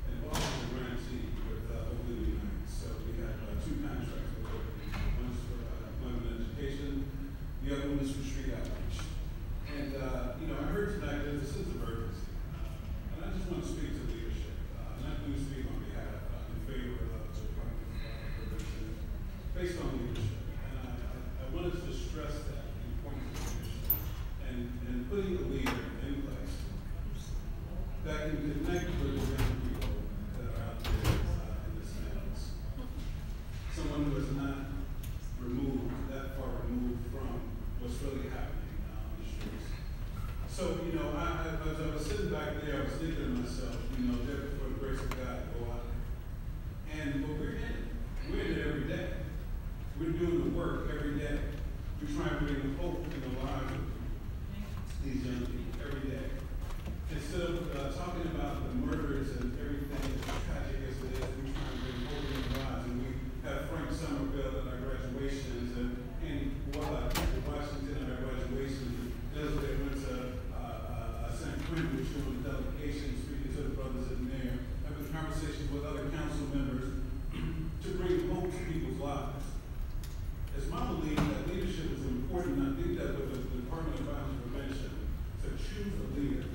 And BOSS is a grantee with Oakland United. So we have two contracts with Oakland. One's for employment and education. The other one is for street outreach. And, I heard tonight that this is an emergency. And I just want to speak to leadership. And I do speak on behalf, in favor of the Department of Prevention, based on leadership. And I wanted to stress that the importance of leadership and putting a leader in place that can connect with the young people that are out there in this madness. Someone who is not that far removed from what's really happening on the streets. So, as I was sitting back there, I was thinking to myself, there for the grace of God, go out there. And what we're in it every day. We're doing the work every day. We're trying to bring hope in the lives of these young people every day. Instead of talking about the murders and everything as tragic as it is, we're trying to bring hope in their lives. And we have Frank Somerville at our graduations and Andy Washington at our graduations. Elizabeth went to St. Quentin, which was doing a delegation, speaking to the brothers in there, having conversations with other council members to bring hope to people's lives. It's my belief that leadership is important, and I think that with the Department of Violence Prevention, to choose a leader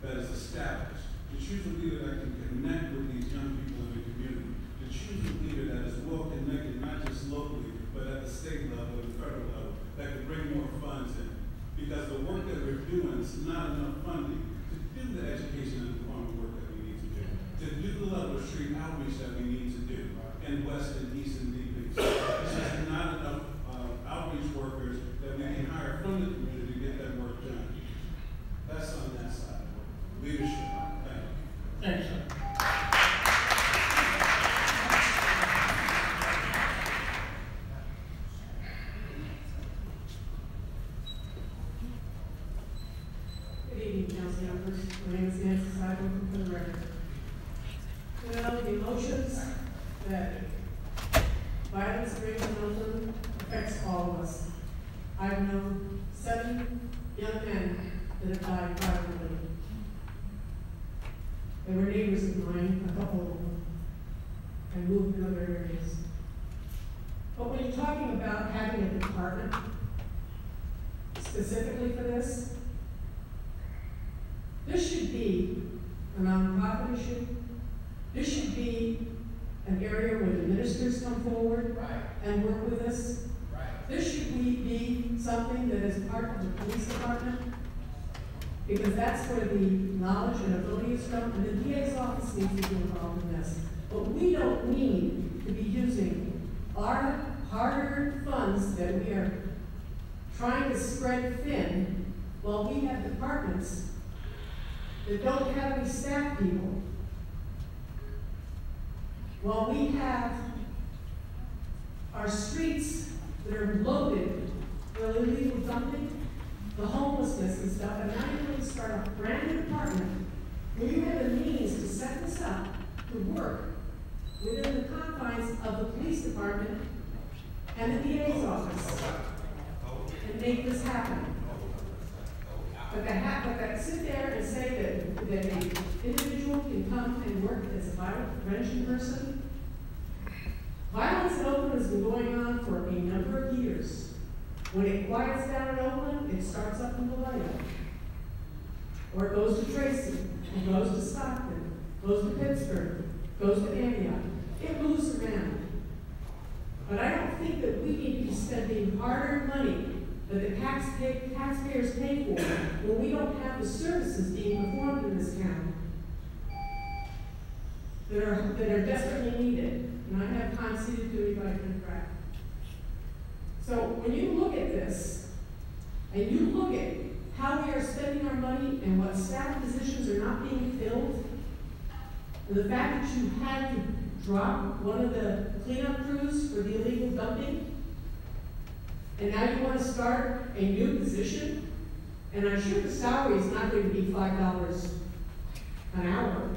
that is established, to choose a leader that can connect with these young people in the community, to choose a leader that is well connected, not just locally, but at the state level and the federal level, that can bring more funds in. Because the work that we're doing is not enough funding to do the education and development work that we need to do the level of street outreach that we need to do in West and East and DVP. It's just not enough outreach workers that we can hire from the community to get that work done. That's on that side. Leadership. Thank you. Thanks, sir. Good evening, council members. My name is Nancy Seibel, for the record. Well, the emotions that violence brings in Oakland affects all of us. I've known 7 young men that have died privately. They were neighbors of mine, a couple of them, and moved in other areas. But when you're talking about having a department specifically for this, this should be a nonprofit issue. This should be an area where the ministers come forward and work with us. This should be something that is part of the police department, because that's where the knowledge and ability is from, and the DA's office needs to be involved in this. But we don't need to be using our hard-earned funds that we are trying to spread thin while we have departments that don't have any staff people. While we have our streets that are loaded with illegal dumping, the homelessness and stuff, and now you're going to start a brand new department where you have the means to set this up to work within the confines of the police department and the DA's office and make this happen. But that sit there and say that an individual can come and work as a violent prevention person. Violence in Oakland has been going on for a number of years. When it quiets down in Oakland, it starts up in Vallejo. Or it goes to Tracy, it goes to Stockton, goes to Pittsburgh, goes to Antioch. It moves around. But I don't think that we need to be spending hard-earned money that the taxpayers pay for when we don't have the services being performed in this county that are desperately needed. And I have time seated to if I can crack. So when you look at this, and you look at how we are spending our money and what staff positions are not being filled, and the fact that you had to drop one of the cleanup crews for the illegal dumping, and now you want to start a new position, and I'm sure the salary is not going to be $5 an hour.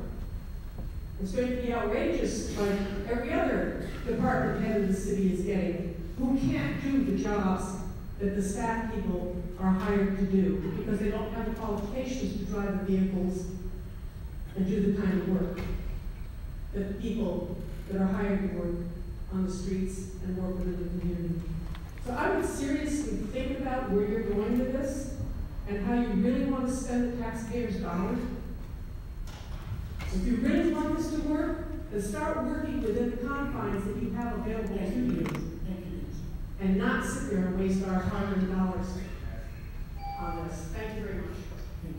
It's going to be outrageous like every other department head of the city is getting, who can't do the jobs that the staff people are hired to do because they don't have the qualifications to drive the vehicles and do the kind of work that the people that are hired to work on the streets and work within the community. So I would seriously think about where you're going with this and how you really want to spend the taxpayers' dollars. If you really want this to work, then start working within the confines that you have available to you. And not sit there and waste our hard-earned dollars on this. Thank you very much. Thank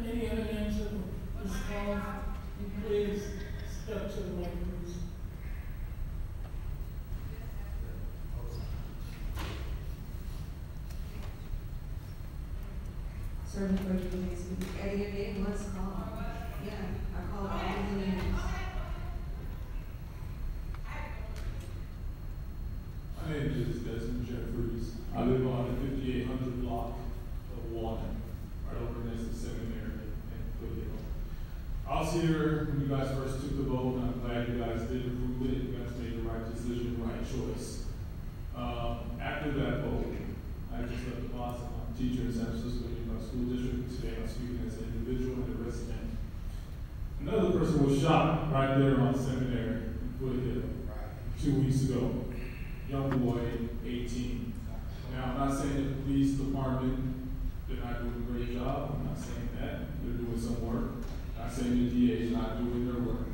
you. Any other answer? Ms. Hall, please step to the mic, please. Serving for you, Eddie, your name was called. Yeah, I called all the names. My name is Desmond Jeffries. I live on the 5800 block of Walden, right over next to Seminary and Foothill. I was here when you guys first took the vote, and I'm glad you guys did approve it. You guys made the right decision, the right choice. After that vote, I just left the boss. I'm a teacher in San Francisco Unified School District. Today I'm speaking as an individual and a resident. Another person was shot right there on Seminary in Foothill 2 weeks ago. Young boy, 18. Now, I'm not saying the police department, they're not doing a great job. I'm not saying that. They're doing some work. I'm not saying the DA is not doing their work.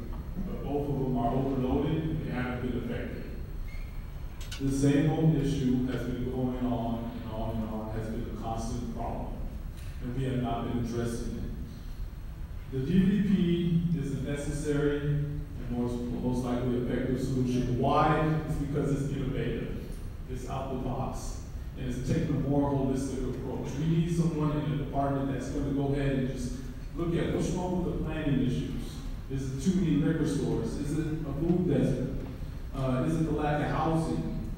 But both of them are overloaded and they haven't been effective. The same old issue has been going on and on and on, has been a constant problem. And we have not been addressing it. The DVP is a necessary and most likely effective solution. Why? It's because it's innovative. It's out the box. And it's taking a more holistic approach. We need someone in the department that's going to go ahead and just look at what's wrong with the planning issues. Is it too many liquor stores? Is it a food desert? Is it the lack of housing?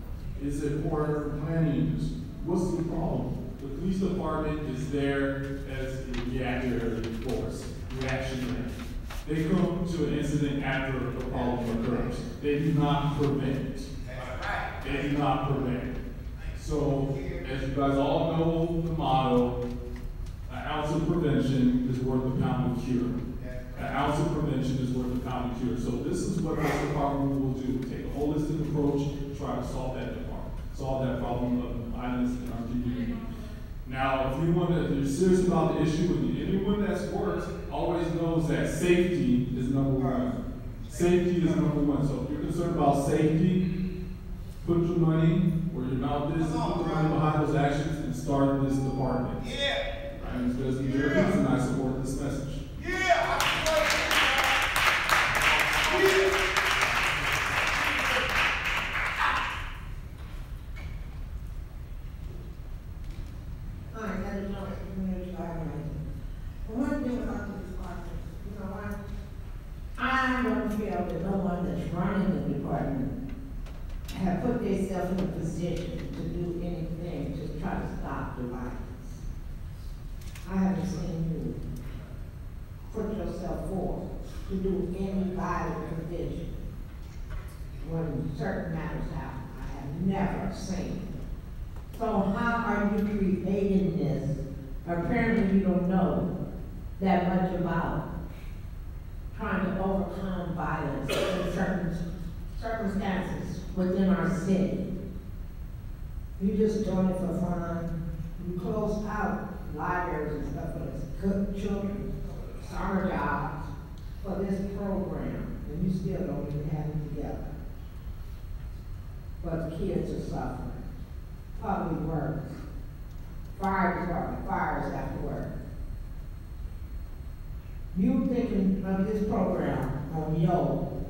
Is it poor planning? What's the problem? The police department is there as a reactionary force, reactionary. They come to an incident after the problem occurs. They do not prevent. They do not prevent. So, as you guys all know the motto, an ounce of prevention is worth a pound of cure. An ounce of prevention is worth a pound of cure. So this is what this department will do. Take a holistic approach, try to solve that problem of violence in our community. Now, if you're serious about the issue, and anyone that's worked always knows that safety is number one. Safety is number one. So if you're concerned about safety, put your money where your mouth is, put the money behind those actions, and start this department. Yeah. My name is Desmond Jeffries, and I support this message. Yeah. I I don't feel that no one that's running the department have put themselves in a position to do anything to try to stop the violence. I haven't seen you put yourself forth to do any violent prevention when certain matters happen. I have never seen it. So how are you creating this? Apparently you don't know that much about trying to overcome violence in certain circumstances within our city. You just doing it for fun. You close out libraries and stuff for the children, summer jobs for this program, and you still don't even have it together. But the kids are suffering. Public works, fire department, fires after work. You thinking of this program on yo,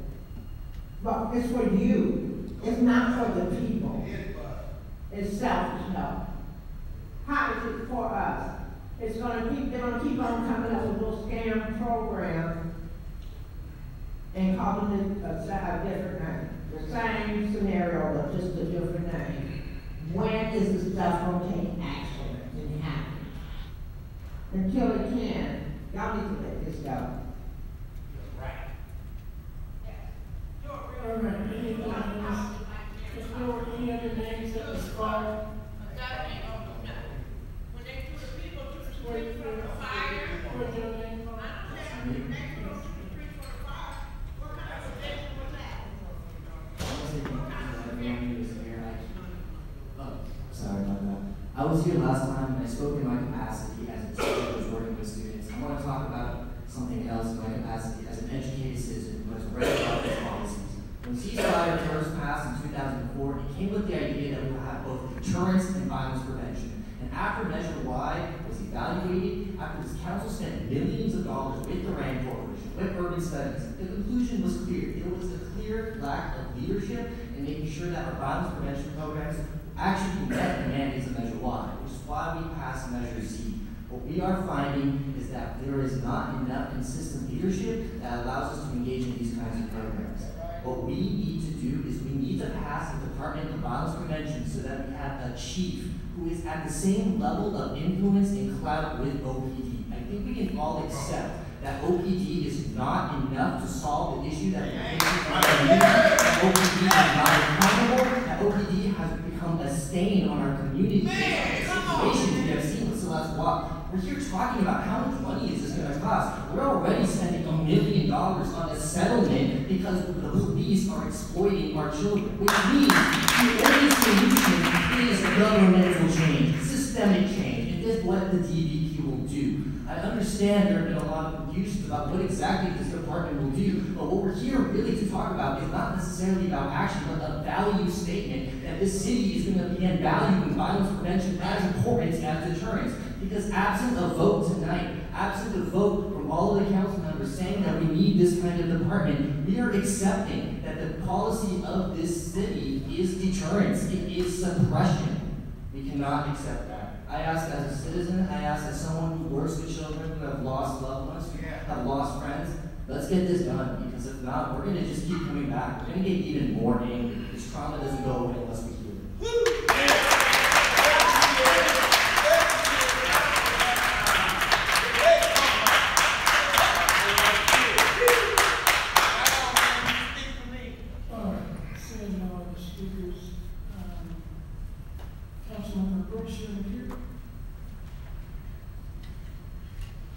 but it's for you. It's not for the people. It's selfish, no. How is it for us? They're gonna keep on coming up with those scam programs and calling it a different name. The same scenario, but just a different name. When is the stuff gonna take action and happen? Until it can. Y'all need to let this go. Right. All right, anything else? If there were any other names that was called? When they do the people to the street for the fire, Where's your name from? I don't care when the next goes to the street for the fire, what kind of protection was that? Sorry about that. I was here last time and I spoke in my capacity as a teacher who was working with students. I want to talk about something else in my capacity as an educated citizen who has read about these policies. When ceasefire first passed in 2004, it came with the idea that we would have both deterrence and violence prevention. And after Measure Y was evaluated, after this council spent millions of dollars with the RAND Corporation, with urban studies, the conclusion was clear. It was a clear lack of leadership in making sure that our violence prevention programs actually met the mandates of Measure Y, which is why we passed Measure Z. What we are finding is that there is not enough consistent leadership that allows us to engage in these kinds of programs. What we need to do is we need to pass the Department of Violence Prevention so that we have a chief who is at the same level of influence and clout with OPD. I think we can all accept that OPD is not enough to solve the issue that we're facing. That OPD is not accountable, that OPD has become a stain on our community. Situations we have seen with Celeste Walk. We're here talking about how much money is this going to cost. We're already spending $1 million on a settlement because the police are exploiting our children, which means the only solution is governmental change, systemic change, and this is what the DVP will do. I understand there have been a lot of confusion about what exactly this department will do, but what we're here really to talk about is not necessarily about action, but a value statement that this city is going to begin valuing violence prevention as important as deterrence. Because absent a vote tonight, absent a vote from all of the council members saying that we need this kind of department, we are accepting that the policy of this city is deterrence, it is suppression. We cannot accept that. I ask as a citizen, I ask as someone who works with children who have lost loved ones, who have lost friends, let's get this done, because if not, we're gonna just keep coming back. We're gonna get even more angry. This trauma doesn't go away unless we heal it.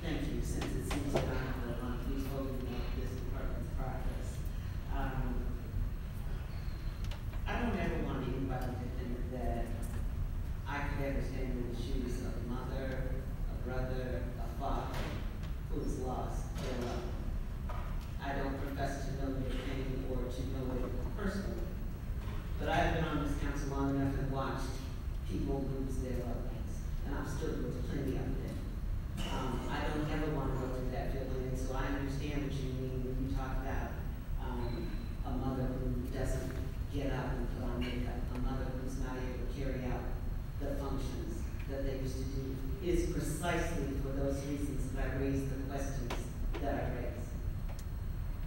Thank you. Since it seems like I'm the one who's holding up this department's progress, I don't ever want anybody to think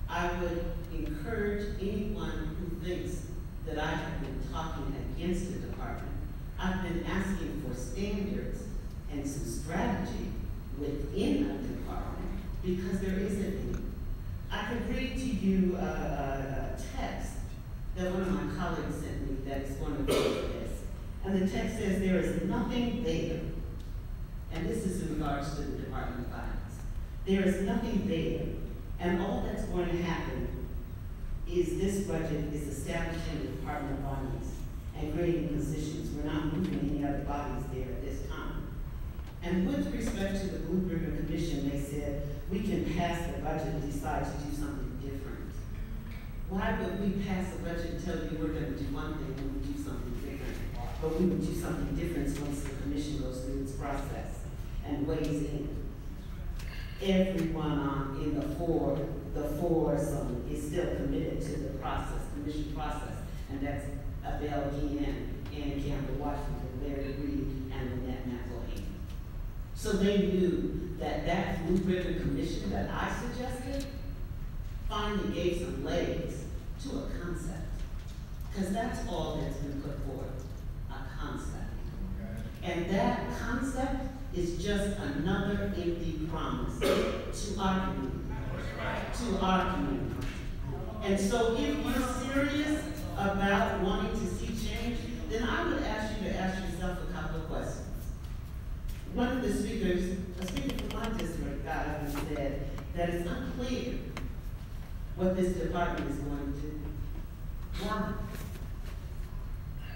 I would encourage anyone who thinks that I have been talking against the department. I've been asking for standards and some strategy within a department because there isn't any. I could read to you a text that one of my colleagues sent me that is going to go with this. And the text says, there is nothing there. And this is in regards to the Department of Finance. There is nothing there. And all that's going to happen is this budget is establishing the Department of Finance and creating positions. We're not moving any other bodies there at this time. And with respect to the Blue Ribbon Commission, they said, we can pass the budget and decide to do something different. Why would we pass a budget and tell you we're going to do one thing when we do something different? But we would do something different once the commission goes through its process and weighs in. Everyone in the foursome is still committed to the process, commission process, and that's Abel Guillen, Ann Campbell Washington, Larry Reed, and Lynette McElhaney. So they knew that that Blue Ribbon Commission that I suggested finally gave some legs to a concept. Because that's all that's been put forward, a concept. And that concept is just another empty promise to our community. To our community. And so if you're serious about wanting to see change, then I would ask you to ask yourself a couple of questions. One of the speakers, a speaker from my district, got up and said that it's unclear what this department is going to do. Why?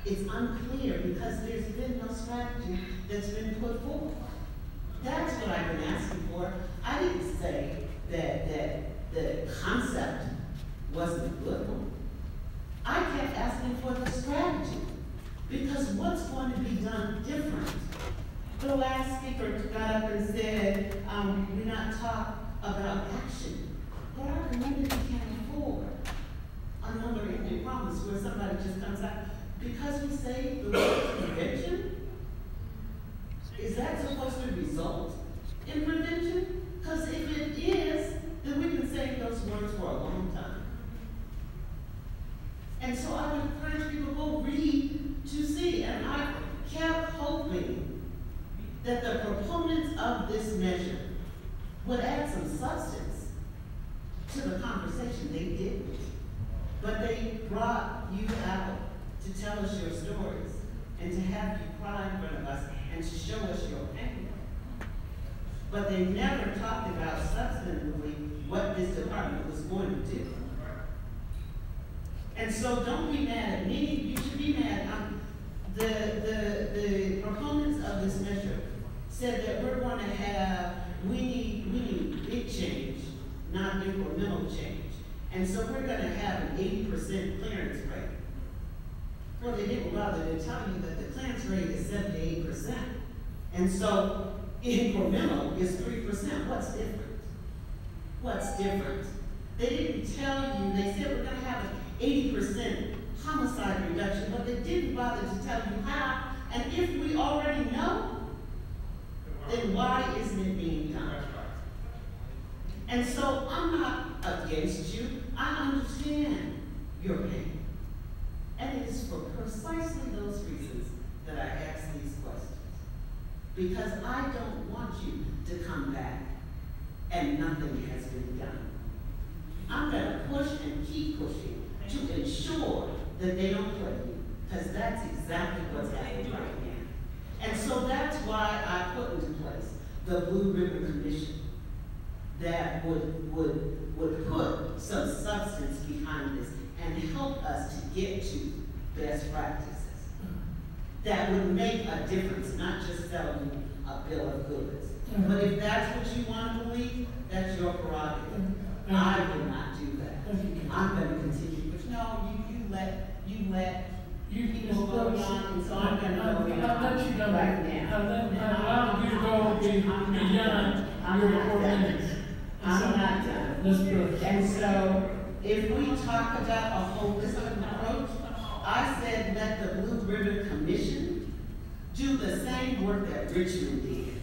It's unclear because there's been no strategy that's been put forward. That's what I've been asking for. I didn't say that the concept wasn't a good one. I kept asking for the strategy because what's going to be done different? The last speaker got up and said, we're not talking about action, but our community can't afford another empty promise where somebody just comes out. Because we say the word prevention, is that supposed to result in prevention? Because if it is, then we've been saying those words for a long time. And so I would encourage people to go read to see. And I kept hoping that the proponents of this measure would add some substance to the conversation. They didn't. But they brought you out to tell us your stories and to have you cry in front of us and to show us your pain. But they never talked about substantively what this department was going to do. And so don't be mad at me. You should be mad. The proponents of this measure said that we're going to have, we need big change, not incremental change. And so we're going to have an 80% clearance rate. Well, they didn't bother to tell you that the clearance rate is 78%. And so incremental is 3%. What's different? What's different? They didn't tell you, they said we're going to have an 80% homicide reduction, but they didn't bother to tell you how. And if we already know, then why isn't it being done? And so I'm not against you. I understand your pain. And it is for precisely those reasons that I ask these questions. Because I don't want you to come back and nothing has been done. I'm going to push and keep pushing to ensure that they don't play you. Because that's exactly what's happening right now. And so that's why I put into place the Blue Ribbon Commission that would put some substance behind this and help us to get to best practices. That would make a difference, not just sell you a bill of goods. But if that's what you want to believe, that's your prerogative. I will not do that. I'm going to continue. But no, you let people go on, and so I'm going to go I'll let you go right now. I'll allow you to go beyond your 4 minutes. I'm not done. Let's go. And so, if we talk about a holistic approach, I said let the Blue Ribbon Commission do the same work that Richmond did.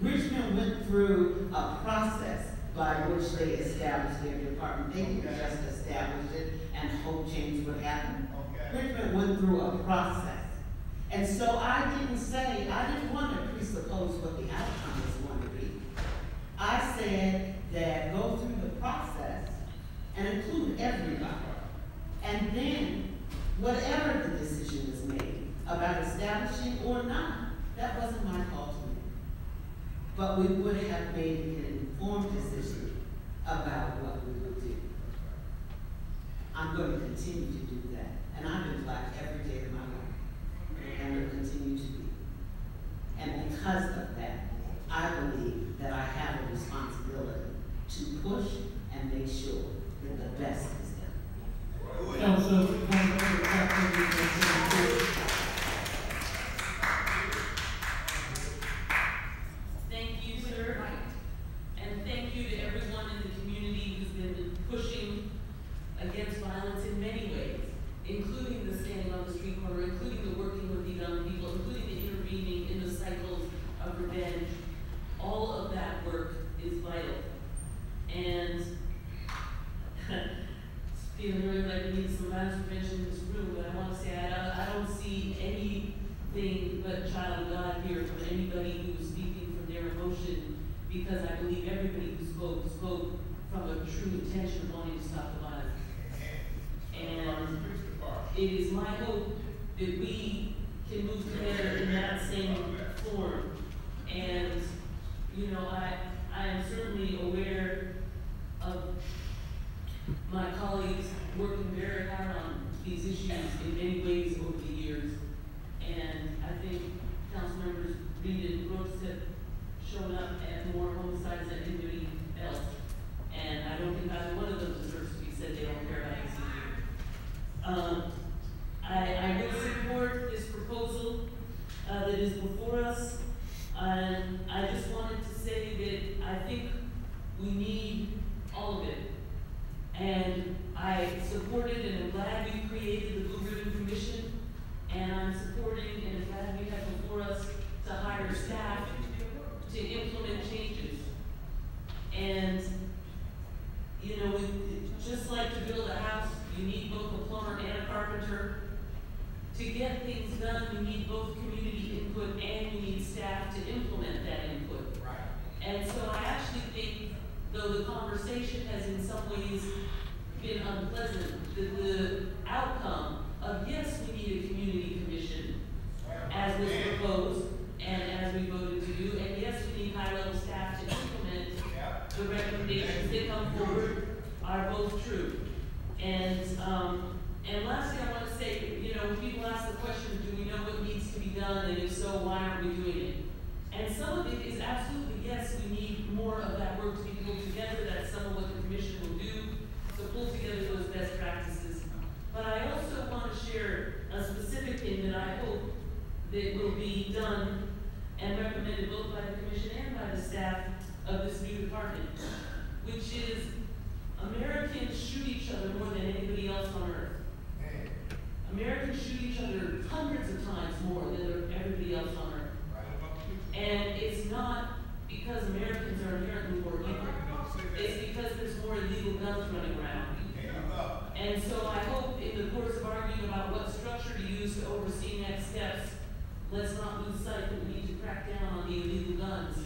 Richmond went through a process by which they established their department. They didn't just establish it and hope change would happen. Richmond went through a process. And so I didn't want to presuppose what the outcome was going to be. I said that go through the process and include everybody. And then, whatever the decision was made about establishing or not, that wasn't my call to make. But we would have made an informed decision about what we would do. I'm going to continue to do that. And I've been Black every day of my life. And will continue to be. And because of that, I believe that I have a responsibility to push and make sure that the best is done. Council, thank you, sir. And thank you to everyone in the community who's been pushing against violence in many ways, including the standing on the street corner, including the working with the young people, including the intervening in the cycles of revenge. All of that work is vital. And feeling really like we need some violence prevention in this room, but I want to say I don't see anything but child of God here from anybody who's speaking from their emotion, because I believe everybody who spoke from a true intention of wanting to stop the violence. And it is my hope that we can move together in that same form. And, you know, I am certainly aware of my colleagues working very hard on these issues in many ways over the years. And I think council members Reed and Brooks have shown up at more homicides than anybody else. And I don't think either one of them deserves to be said they don't care about this issue. I will support this proposal that is before us. And I just wanted to say that I think we need all of it. And I support it and am glad we created the Blue Ribbon Commission. And I'm supporting and glad we have before us to hire staff to implement changes. And, you know, just like to build a house, you need both a plumber and a carpenter. To get things done, we need both community input and we need staff to implement that input. Right. And so I actually think, though the conversation has in some ways been unpleasant, that the outcome of yes, we need a community commission, as was proposed and as we voted to do, and yes, we need high-level staff to implement the recommendations that come forward, are both true. And lastly, I want to say, you know, when people ask the question, do we know what needs to be done, and if so, why aren't we doing it? And some of it is absolutely, yes, we need more of that work to be pulled together. That's some of what the commission will do, to pull together those best practices. But I also want to share a specific thing that I hope that will be done and recommended both by the commission and by the staff of this new department, which is Americans shoot each other more than anybody else on earth. Americans shoot each other hundreds of times more than everybody else on earth. And it's not because Americans are inherently more evil. It's because there's more illegal guns running around. And so I hope in the course of arguing about what structure to use to oversee next steps, let's not lose sight that we need to crack down on the illegal guns.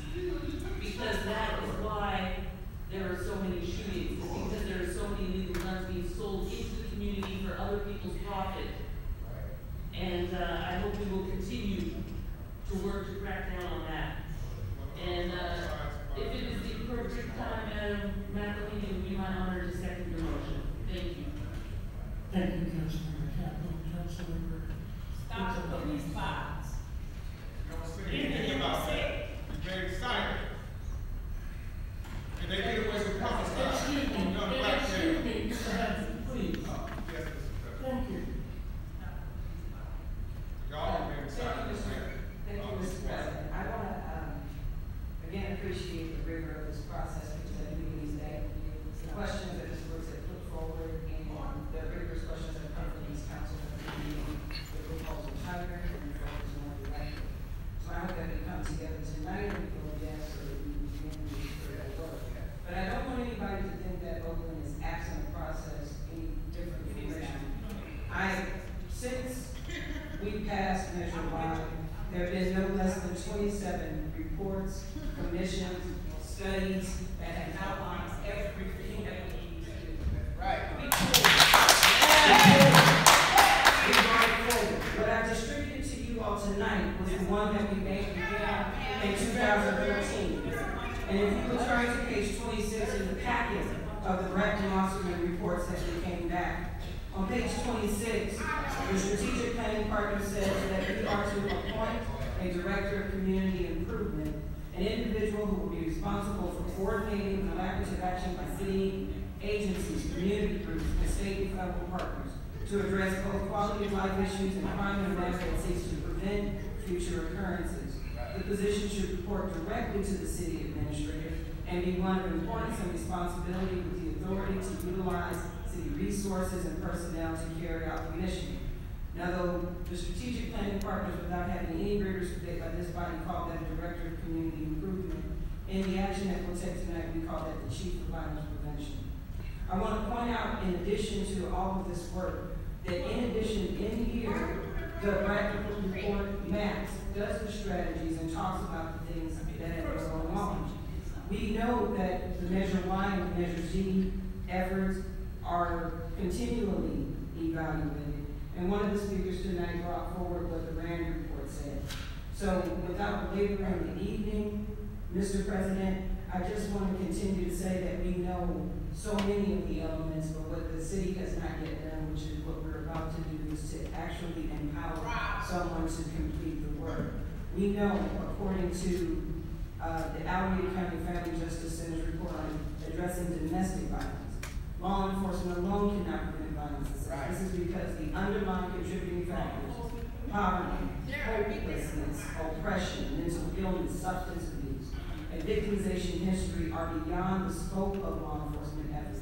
Because that is why there are so many shootings. It's because there are so many illegal guns being sold into the community for other people's profit. And I hope we will continue to work to crack down on that. And if it is the appropriate time, Madam McElhaney, it would be my honor to second your motion. Thank you. Thank you, Councilmember Capital. Councilmember. Stop the police violence. You don't say anything about that. You're very excited. And they get away with homicide. Excuse me, Mr. Hudson, please. Yes, Mr. President. Thank you. Y'all are very excited. Thank you, Mr. President. I want to, again, appreciate the rigor of this process, because I do believe that the questions that Ms. Brooks had put forward and the rigorous questions that come from these council members, the proposal tighter and the focus reports, commissions, studies that have outlined everything that we need to do. Right. What I distributed to you all tonight was the one that we made began in 2013. And if you would turn to page 26 in the packet of the Brett and Wasserman reports that we came back, on page 26, the strategic planning partner says that we are to appoint a director of community improvement, an individual who will be responsible for coordinating collaborative action by city agencies, community groups, and state and federal partners to address both quality of life issues and crime and matters that seeks to prevent future occurrences. The position should report directly to the city administrator and be one of importance and responsibility with the authority to utilize city resources and personnel to carry out the initiative. Now, though the strategic planning partners, without having any rigorous debate by this body, call that a director of community improvement, in the action that we'll take tonight, we call that the chief of violence prevention. I want to point out, in addition to all of this work, that in addition, in here, the practical report maps, does the strategies, and talks about the things that have been going on. We know that the Measure Y and the Measure Z efforts are continually evaluated. And one of the speakers tonight brought forward what the RAND report said. So without belaboring the evening, Mr. President, I just want to continue to say that we know so many of the elements, but what the city has not yet done, which is what we're about to do, is to actually empower someone to complete the work. We know, according to the Alameda County Family Justice Center's report on addressing domestic violence, law enforcement alone cannot prevent violence. This is because the underlying contributing factors, poverty, hopelessness, oppression, mental illness, substance abuse, and victimization history are beyond the scope of law enforcement efforts.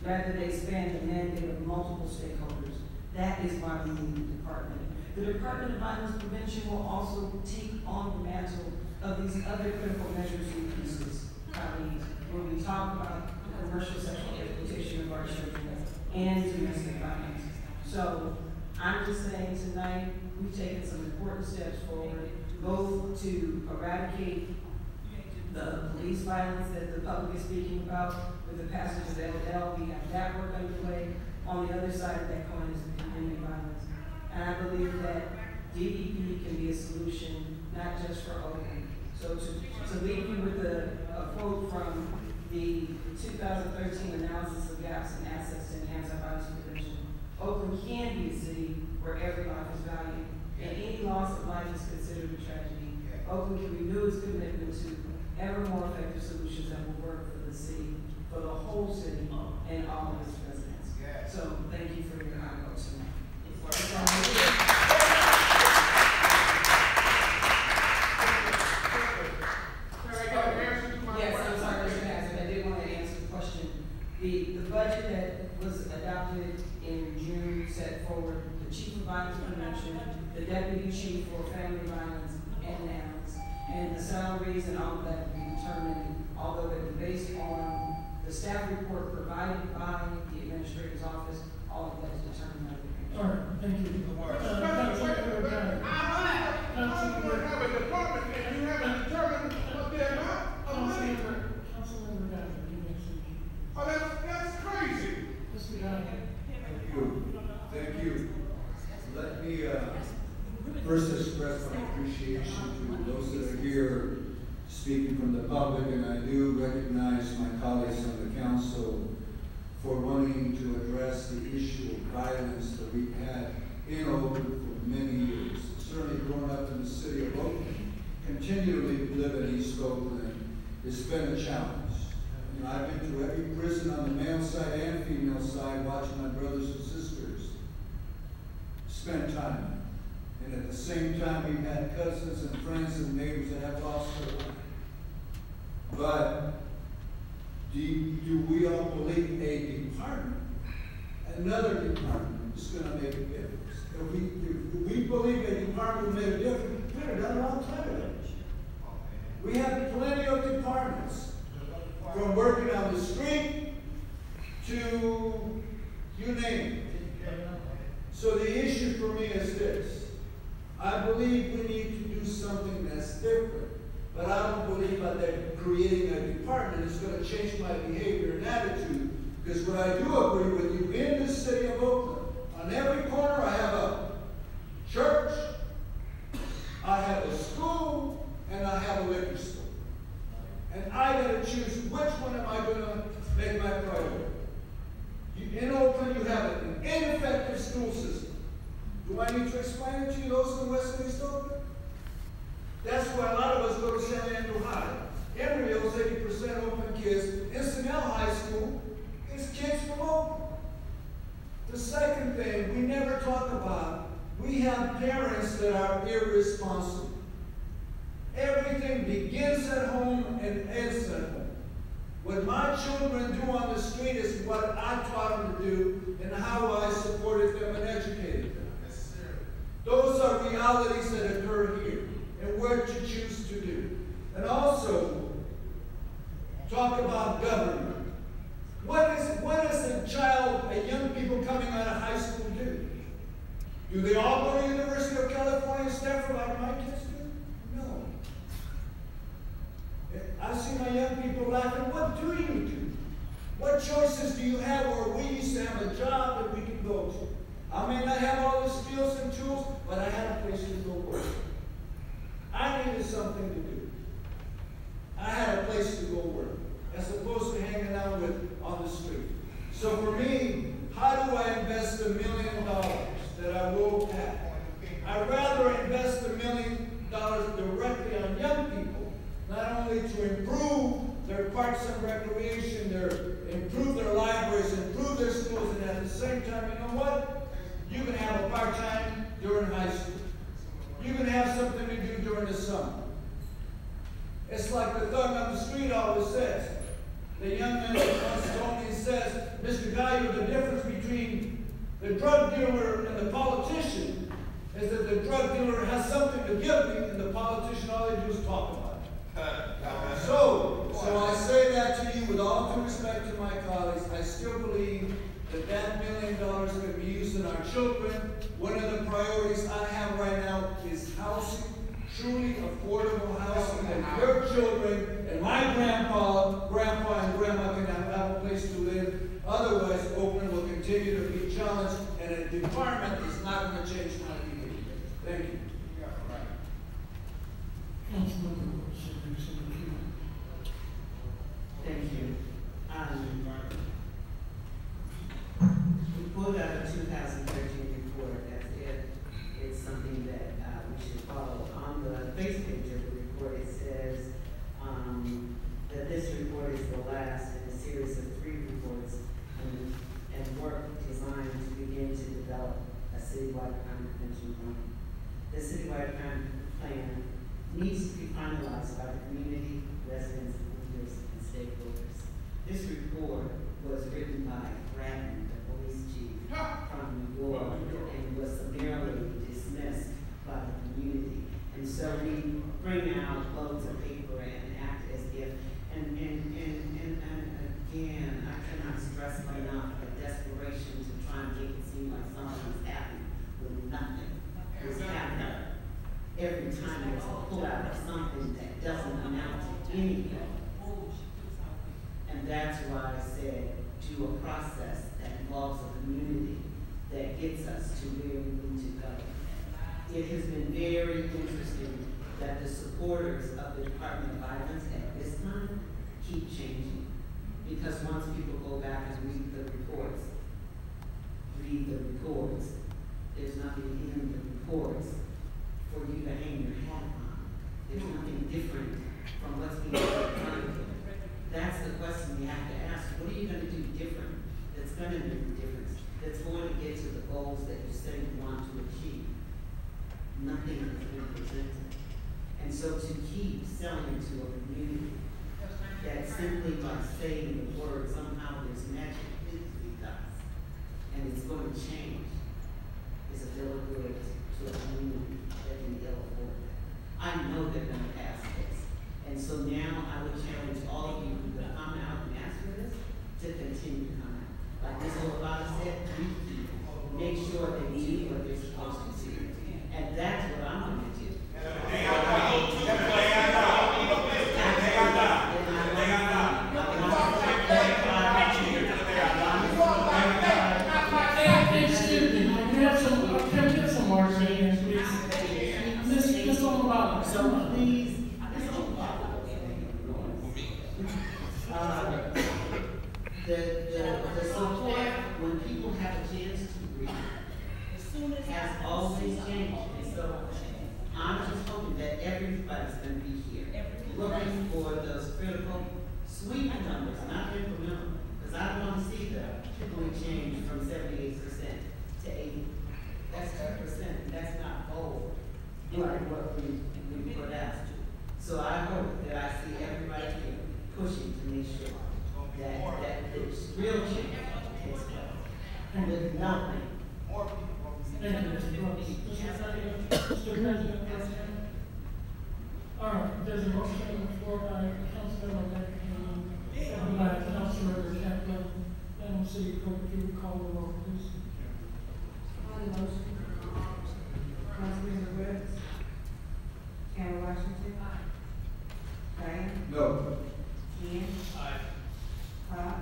Rather, they span the mandate of multiple stakeholders. That is why we need the department. The Department of Violence Prevention will also take on the mantle of these other critical measures and pieces, colleagues, when we talk about the commercial sexual exploitation of our children and domestic violence. So I'm just saying tonight, we've taken some important steps forward, both to eradicate the police violence that the public is speaking about with the passage of LL. We have that work underway. On the other side of that coin is the community violence. And I believe that DVP can be a solution, not just for Oakland. So to leave you with a quote from the 2013 analysis of gaps and assets to enhance our violence prevention. Oakland can be a city where every life is valued and any loss of life is considered a tragedy. Oakland can renew its commitment to ever more effective solutions that will work for the city, for the whole city, and all of its residents. So thank you for your kind vote tonight. Yes, I'm sorry, Mr. Hazard, I did want to answer the question. The budget that was adopted in June set forward the chief of violence prevention, the deputy chief for family violence and violence, and the salaries and all of that will be determined, although it was based on the staff report provided by the administrator's office, all of that is determined by the administrator. All right, thank you. You have a department and you haven't determined what they're not. Councilmember Gardner, you may speak. Oh, that's crazy. Mr. Gardner. Thank you. Let me first express my appreciation to those that are here speaking from the public, and I do recognize my colleagues on the council for wanting to address the issue of violence that we've had in Oakland for many years. Certainly growing up in the city of Oakland, continually living in East Oakland, it's been a challenge. You know, I've been to every prison on the male side and female side, watching my brothers and sisters spend time. And at the same time, we've had cousins and friends and neighbors that have lost their life. But do we all believe a department, another department, is going to make a difference? If we believe a department will make a difference, we'd have done it a long time ago. We have plenty of departments, from working on the street to you name it. So the issue for me is this. I believe we need to do something that's different. but I don't believe that creating a department is going to change my behavior and attitude. Because what I do agree with you, in the city of Oakland, on every corner I have a church, I have a school, and I have a liquor store. And I got to choose which one am I going to make my priority. In Oakland, you have an ineffective school system. Do I need to explain it to you, those in West and East Oakland? That's why a lot of us go to San Andrew High. Embryos, 80% Oakland kids. Incinel High School is kids from Oakland. The second thing we never talk about, we have parents that are irresponsible. Everything begins at home and ends at home. What my children do on the street is what I taught them to do and how I supported them and educated them. Those are realities that occur here and what you choose to do. And also, talk about government. What does a young people coming out of high school do? Do they all go to the University of California, Stanford, like my kids do? No. I see my young people laughing. What do you do? What choices do you have where we used to have a job that we can go to? I may not have all the skills and tools, but I had a place to go work. I needed something to do. I had a place to go work, as opposed to hanging out on the street. So for me, how do I invest $1 million that I will have? I'd rather invest $1 million directly on young people, not only to improve their parks and recreation, improve their libraries, improve their schools, and at the same time, you know what? You can have a part-time during high school. You can have something to do during the summer. It's like the thug on the street always says. The young man that once told me, he says, Mr. Guyer, the difference between the drug dealer and the politician is that the drug dealer has something to give me, and the politician, all they do is talk about it. So I say that to you with all due respect to my colleagues. I still believe that $1 million can be used in our children. One of the priorities I have right now is housing, truly affordable housing, that your children and my grandpa and grandma can have a place to live. Otherwise, Oakland will continue to be challenged, and a department is not going to change my behavior. Thank you. Thank you. We pulled out a 2013 report as if it's something that we should follow. On the face page of the report, it says that this report is the last in a series of 3 reports and work designed to begin to develop a citywide crime prevention plan. The citywide crime plan needs to be finalized by the community, residents, leaders, and stakeholders. This report was written by Bratton, the police chief from New York, and was summarily dismissed by the community. And so we bring out loads of paper and act as if, and again, I cannot stress enough the desperation to try and make it seem like something's happening when nothing is happening. Every time there's a pull-out of something that doesn't amount to anything. And that's why I said, do a process that involves a community that gets us to where we need to go. It has been very interesting that the supporters of the Department of Violence at this time keep changing. Because once people go back and read the reports, there's nothing in the reports for you to hang your hat on. There's nothing different from what's being done. That's the question we have to ask. What are you going to do different that's going to make a difference, that's going to get to the goals that you say you want to achieve? Nothing has been presented. And so to keep selling to a community that simply by saying the word, somehow there's magic physically does, and it's going to change, is a bill of goods to a community that can ill afford that. I know they're going to pass this. And so now I would challenge all of you who have come out and ask for this to continue to come out. Like Ms. Olabada said, make sure they do what they're supposed to do. And that's what I'm going to do. has always changed. And so I'm just hoping that everybody's gonna be here, looking for those critical sweep numbers, not incremental. Because I don't wanna see the typically change from 78% to 80. That's 2%, that's not bold, like what we put out. So I hope that I see everybody here pushing to make sure that this real change takes place. And with nothing. Thank you, Mr. Brooks. Mr. President, all right, there's a motion on the floor by Councilmember McEnany, second by Councilmember Kaplan. And City Clerk, if you would call the roll, please. On the motion, Councilmember Brooks. Karen Washington. Diane. No. Ian. Aye. Bob.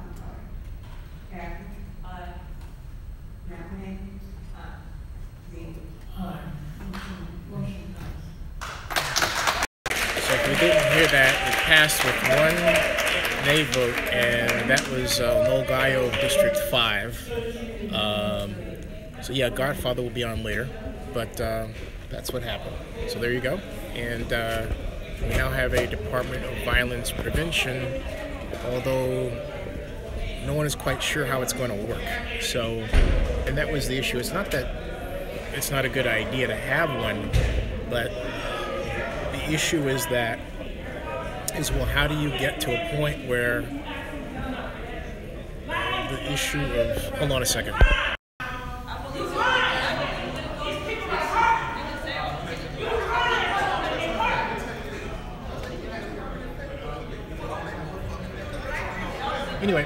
Kathy. Aye. McEnany. Zeke. Aye. Motion passed. So if we didn't hear that, it passed with one nay vote, and that was Nolgayo District 5. So yeah, Godfather will be on later, but that's what happened. So there you go. And we now have a Department of Violence Prevention, although no one is quite sure how it's going to work. So, and that was the issue. It's not that it's not a good idea to have one, but the issue is well, how do you get to a point where the issue of, hold on a second. Anyway,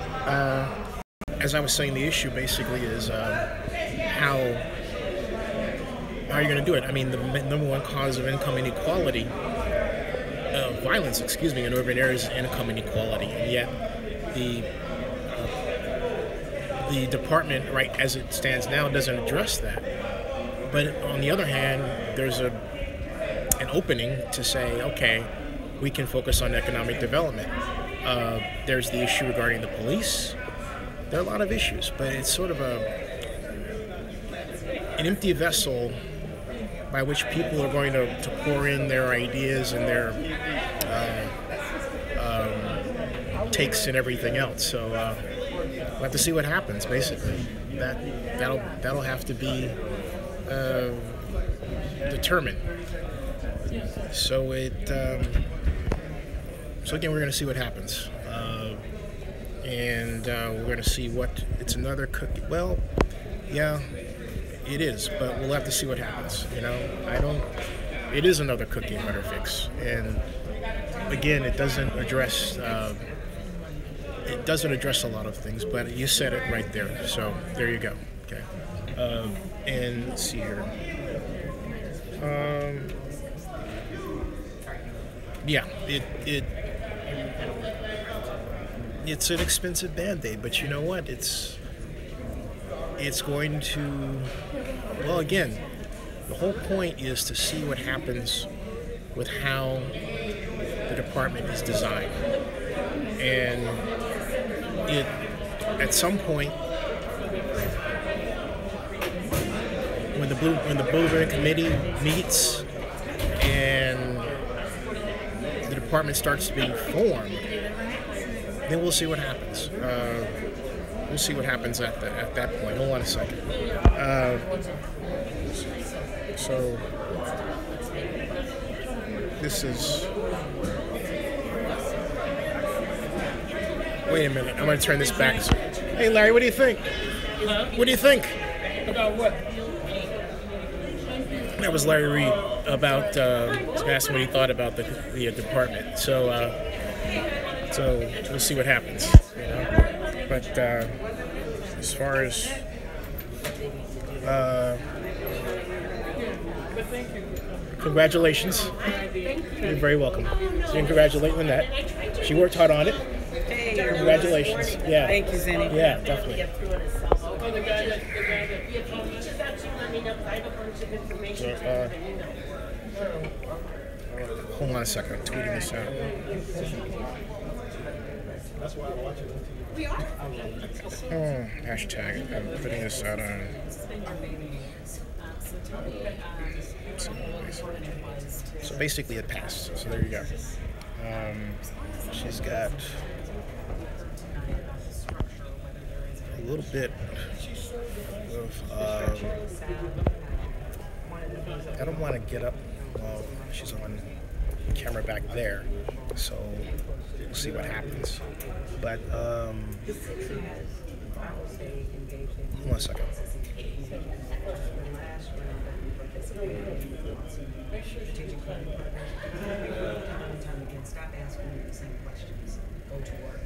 as I was saying, the issue basically is how are you going to do it? I mean, the number one cause of income inequality, violence, in urban areas is income inequality, and yet the department, right as it stands now, doesn't address that. But on the other hand, there's an opening to say, okay, we can focus on economic development. There's the issue regarding the police. There are a lot of issues, but it's sort of an empty vessel by which people are going to pour in their ideas and their takes and everything else. So we'll have to see what happens. Basically, that'll have to be determined. So so again, we're going to see what happens, and we're going to see what it's another cookie. Well, yeah. It is, but we'll have to see what happens. You know, it is another cookie cutter fix, and again, it doesn't address a lot of things. But you said it right there, so there you go. Okay, and let's see here. Yeah, it's an expensive Band-Aid, but you know what? It's going to, well, again, the whole point is to see what happens with how the department is designed. And at some point, when the Blue Ribbon Committee meets and the department starts to be formed, then we'll see what happens. We'll see what happens at that point. Hold on a second. So this is. Wait a minute. I'm going to turn this back. Hey, Larry, what do you think? Huh? What do you think? About what? That was Larry Reed about asking what he thought about the department. So we'll see what happens. You know? But as far as congratulations, you're very welcome. So you can congratulate Lynette. She worked hard on it. Congratulations. Yeah. Thank you, Zenny. Yeah, definitely. Hold on a second. I'm tweeting this out. That's why I watch it on TV. We are. Hashtag. I'm putting this out on. So basically it passed. So there you go. She's got a little bit of, I don't want to get up while she's on camera back there, so we'll see what happens. But, hold on a second. Stop asking the same questions. Go to work.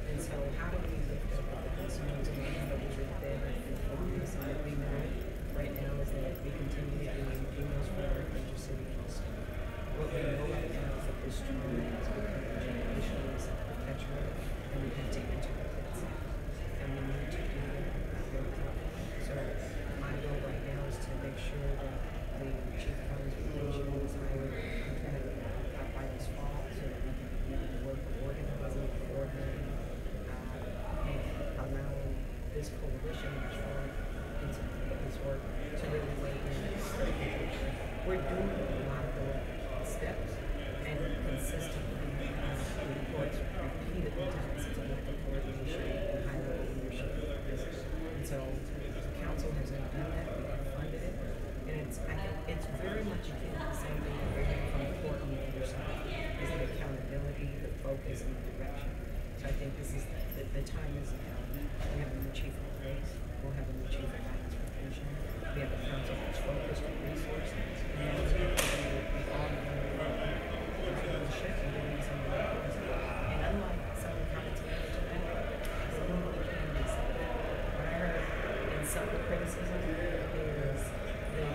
And so how do we lift up the concerns and how do we lift them and focus on what we know right now is that we continue to do emails for our major city council. What we know right now is that this trauma has become generational, it's perpetual, and we have to integrate that cycle. And we need to do that. So my goal right now is to make sure that the chief comes with is hired by this fall so that we can work organizing, coordinating, and allowing this coalition into this work to really weigh in. We're doing a lot of the steps and consistently reports repeatedly times to lack of coordination and high level leadership of the business. And so the council has done that, we have funded it, and it's very much akin to the same thing that we're hearing from the court on the other side, is the accountability, the focus, and the direction. So I think this is, the time is now. We have a new chief of police, we'll have a new chief of violence prevention, we have a council that's focused on resources, and now we're going to be all on the ship and doing some of the things. And unlike some of the comments we had today, some of the candidates, what I heard in some of the criticism is the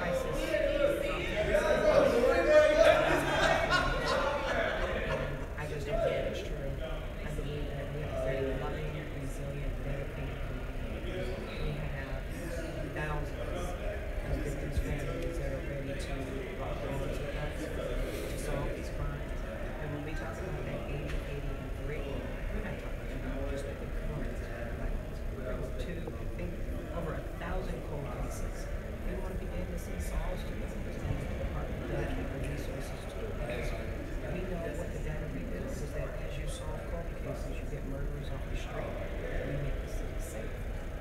crisis. I just don't think it's true. I believe that we have a very loving, resilient, dedicated community. We have thousands of victims' families that are ready to rock on with us to solve these crimes. And when we talk about that 80, and 3, we're not talking about just the current violence. We're going to, I think, over 1,000 cold cases. We want to begin to see solves to this, and the department dedicate the resources to it. Because we know what the data reveals is that as you solve cold cases, you get murderers off the street, and you make the city safe.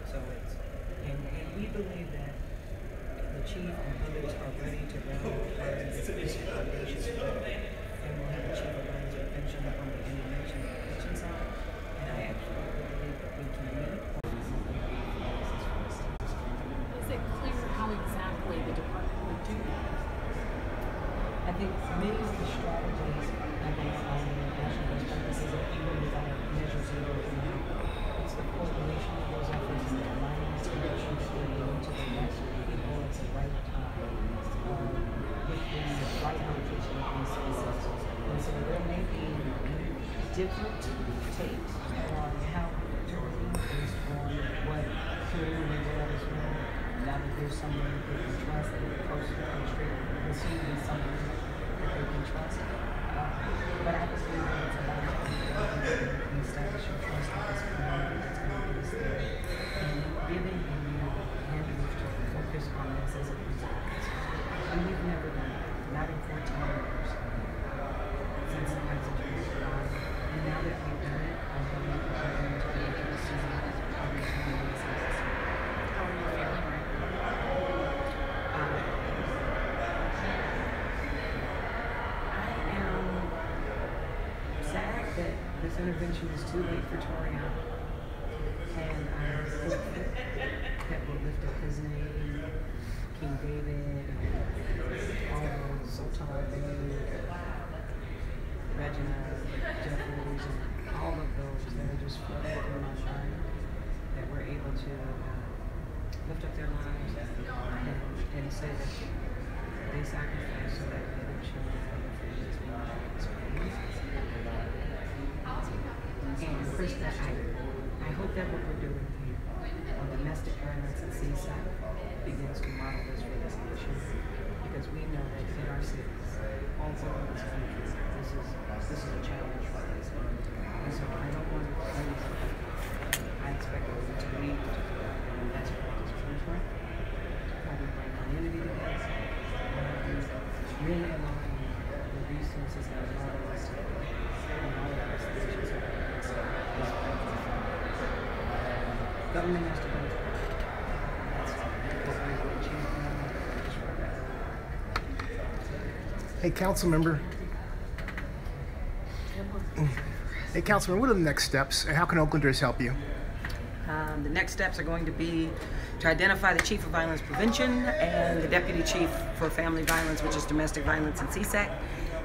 So it's, and we believe that the chief and others are ready to rally this foundation support. And we'll have a chief of violence prevention on the intervention and prevention side. And I absolutely believe that we can meet. Is it clear how exactly the department would do that? I think many of the strategies on the national best practices that even with our measure zero, it's the coordination of those efforts and the alignment to make sure that we're going to the next people at the right time with the right allocation of resources. And so there may be different takes on how to release based on what community data is doing. Now that there's someone that they can trust, that is close to the street, will seem to be someone that they can trust. But I just believe that it's about we establish your trust with this community that's going to get us there. And giving you handles to focus on this as a result. And we've never done that, not in 14 years since the passage of this law. And now that we've done it, I believe that we're going to be able to see how this community is necessary. How are you feeling right now? I am sad that this intervention is too late for Torian. And I'm hopeful that we'll lift up his name, King David, all those, Sultan Regina, Jeffries, and all of those that are just flooding through my mind, that we're able to lift up their lives and say that they sacrificed so that the other children and other families will not experience. And Krista, I hope that what we're doing here on domestic violence and CSAC begins to model this for this nation, because we know that in our cities, also this country. This is a challenge for us. And so I don't want to lose it. I expect us to lead, and that's what this church for. How we bring community together. Really align the resources that allow us to and all of our solutions are government has to go. Hey, council member. Hey, councilman, what are the next steps, and how can Oaklanders help you? The next steps are going to be to identify the Chief of Violence Prevention and the Deputy Chief for Family Violence, which is Domestic Violence and CSAC,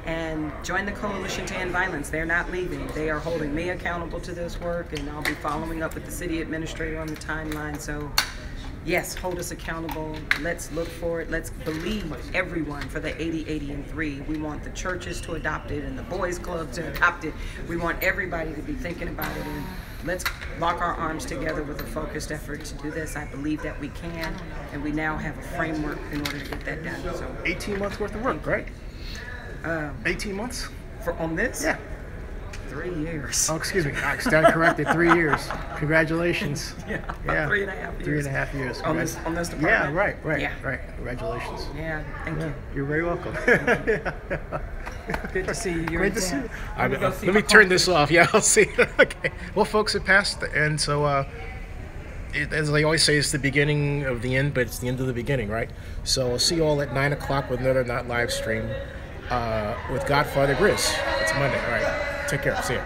and join the Coalition to End Violence. They're not leaving. They are holding me accountable to this work, and I'll be following up with the city administrator on the timeline. So, yes, hold us accountable. Let's look for it. Let's believe everyone for the 80, 80, and 3. We want the churches to adopt it and the boys' club to adopt it. We want everybody to be thinking about it, and let's lock our arms together with a focused effort to do this. I believe that we can, and we now have a framework in order to get that done. So 18 months worth of work, right? 18 months? On this? Yeah. 3 years. Oh, excuse me. I stand corrected. 3 years. Congratulations. Yeah. Yeah. 3.5 years. 3.5 years. On this department. Yeah, right. Yeah. Right. Congratulations. Yeah, thank you. You're very welcome. Good to see you. Great to see you. Let me turn this off. Yeah, I'll see. Okay. Well, folks, it passed, and so as I always say, it's the beginning of the end, but it's the end of the beginning, right? So I'll see you all at 9 o'clock with another Not Live stream with Godfather Grizz. It's Monday. All right. Take care. See you.